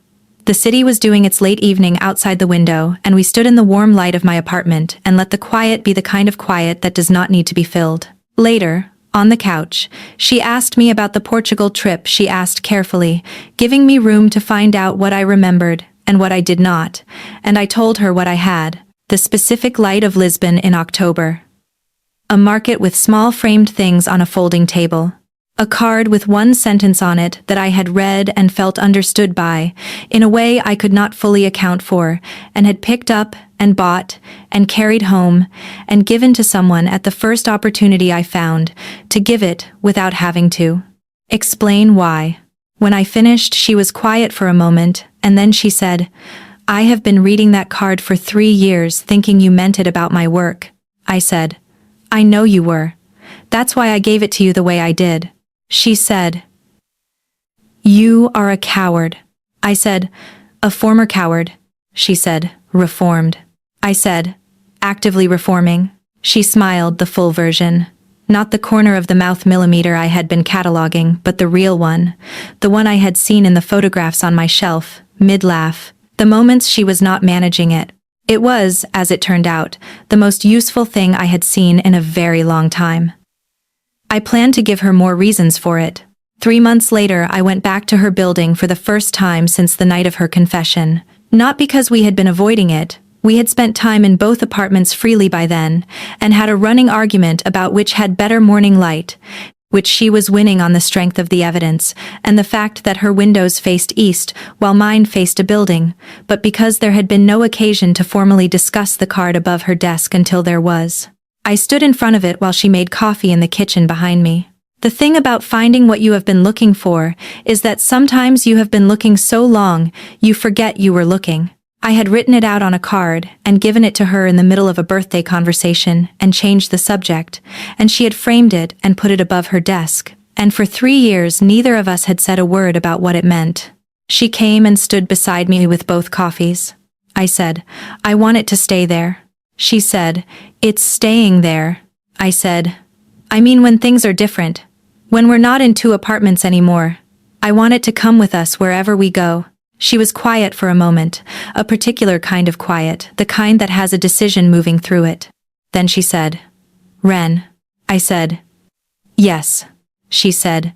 The city was doing its late evening outside the window, and we stood in the warm light of my apartment and let the quiet be the kind of quiet that does not need to be filled. Later, on the couch, she asked me about the Portugal trip. She asked carefully, giving me room to find out what I remembered and what I did not, and I told her what I had, the specific light of Lisbon in October. A market with small framed things on a folding table. A card with one sentence on it that I had read and felt understood by, in a way I could not fully account for, and had picked up and bought and carried home and given to someone at the first opportunity I found, to give it without having to explain why. When I finished, she was quiet for a moment, and then she said, I have been reading that card for 3 years thinking you meant it about my work. I said, I know you were. That's why I gave it to you the way I did. She said, you are a coward. I said, a former coward. She said, reformed. I said, actively reforming. She smiled, the full version. Not the corner of the mouth millimeter I had been cataloging, but the real one. The one I had seen in the photographs on my shelf, mid-laugh. The moments she was not managing it. It was, as it turned out, the most useful thing I had seen in a very long time. I planned to give her more reasons for it. 3 months later, I went back to her building for the first time since the night of her confession. Not because we had been avoiding it. We had spent time in both apartments freely by then, and had a running argument about which had better morning light, which she was winning on the strength of the evidence, and the fact that her windows faced east while mine faced a building, but because there had been no occasion to formally discuss the card above her desk until there was. I stood in front of it while she made coffee in the kitchen behind me. The thing about finding what you have been looking for is that sometimes you have been looking so long, you forget you were looking. I had written it out on a card and given it to her in the middle of a birthday conversation and changed the subject, and she had framed it and put it above her desk, and for 3 years neither of us had said a word about what it meant. She came and stood beside me with both coffees. I said, I want it to stay there. She said, it's staying there. I said, I mean when things are different. When we're not in 2 apartments anymore. I want it to come with us wherever we go. She was quiet for a moment, a particular kind of quiet, the kind that has a decision moving through it. Then she said, Ren. I said, yes. She said,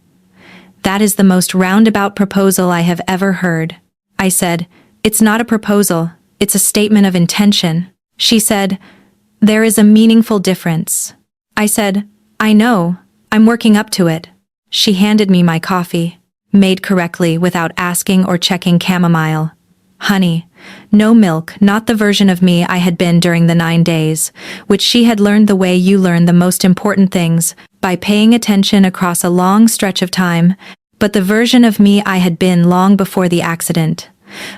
that is the most roundabout proposal I have ever heard. I said, it's not a proposal, it's a statement of intention. She said, there is a meaningful difference. I said, I know, I'm working up to it. She handed me my coffee. Made correctly without asking or checking chamomile. Honey. No milk, not the version of me I had been during the 9 days, which she had learned the way you learn the most important things, by paying attention across a long stretch of time, but the version of me I had been long before the accident.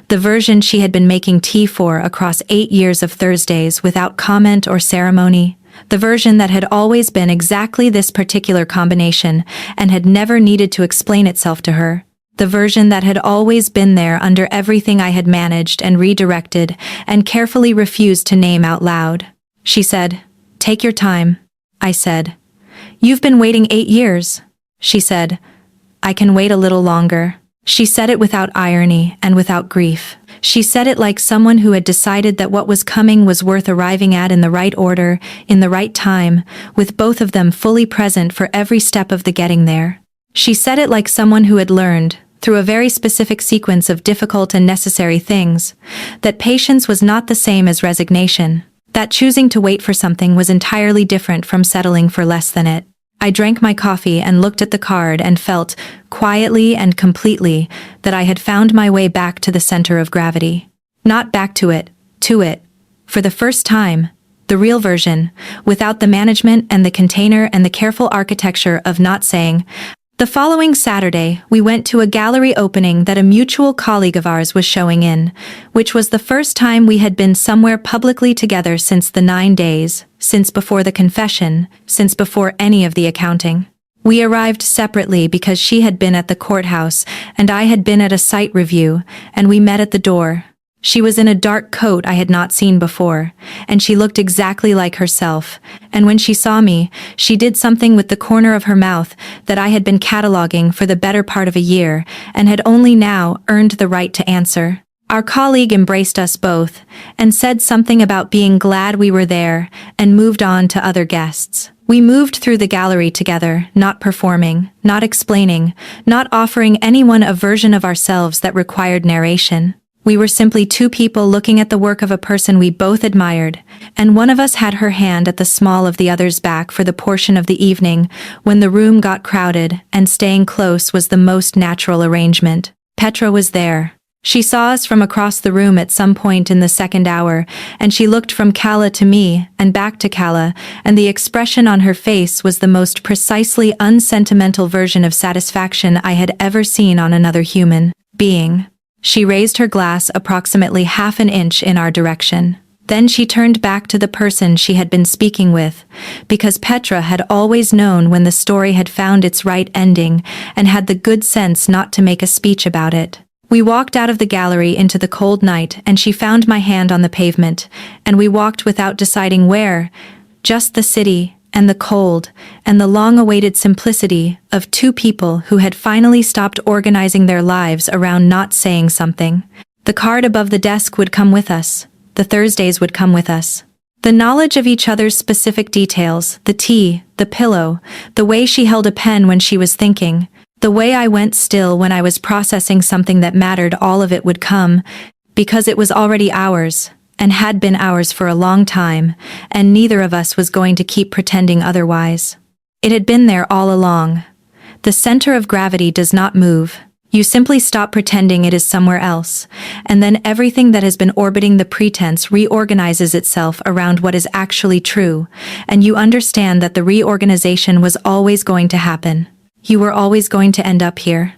The version she had been making tea for across 8 years of Thursdays without comment or ceremony. The version that had always been exactly this particular combination and had never needed to explain itself to her. The version that had always been there under everything I had managed and redirected and carefully refused to name out loud. She said, take your time. I said, you've been waiting 8 years. She said, I can wait a little longer. She said it without irony and without grief. She said it like someone who had decided that what was coming was worth arriving at in the right order, in the right time, with both of them fully present for every step of the getting there. She said it like someone who had learned, through a very specific sequence of difficult and necessary things, that patience was not the same as resignation, that choosing to wait for something was entirely different from settling for less than it. I drank my coffee and looked at the card and felt, quietly and completely, that I had found my way back to the center of gravity. Not back to it, for the first time, the real version, without the management and the container and the careful architecture of not saying, The following Saturday, we went to a gallery opening that a mutual colleague of ours was showing in, which was the first time we had been somewhere publicly together since the 9 days, since before the confession, since before any of the accounting. We arrived separately because she had been at the courthouse and I had been at a site review, and we met at the door. She was in a dark coat I had not seen before, and she looked exactly like herself, and when she saw me, she did something with the corner of her mouth that I had been cataloging for the better part of a year, and had only now earned the right to answer. Our colleague embraced us both, and said something about being glad we were there, and moved on to other guests. We moved through the gallery together, not performing, not explaining, not offering anyone a version of ourselves that required narration. We were simply two people looking at the work of a person we both admired, and one of us had her hand at the small of the other's back for the portion of the evening when the room got crowded, and staying close was the most natural arrangement. Petra was there. She saw us from across the room at some point in the second hour, and she looked from Kala to me, and back to Kala, and the expression on her face was the most precisely unsentimental version of satisfaction I had ever seen on another human being. She raised her glass approximately half an inch in our direction. Then she turned back to the person she had been speaking with, because Petra had always known when the story had found its right ending and had the good sense not to make a speech about it. We walked out of the gallery into the cold night, and she found my hand on the pavement, and we walked without deciding where, just the city, and the cold, and the long-awaited simplicity of two people who had finally stopped organizing their lives around not saying something. The card above the desk would come with us. The Thursdays would come with us. The knowledge of each other's specific details, the tea, the pillow, the way she held a pen when she was thinking, the way I went still when I was processing something that mattered, all of it would come, because it was already ours, and had been ours for a long time, and neither of us was going to keep pretending otherwise. It had been there all along. The center of gravity does not move. You simply stop pretending it is somewhere else, and then everything that has been orbiting the pretense reorganizes itself around what is actually true, and you understand that the reorganization was always going to happen. You were always going to end up here.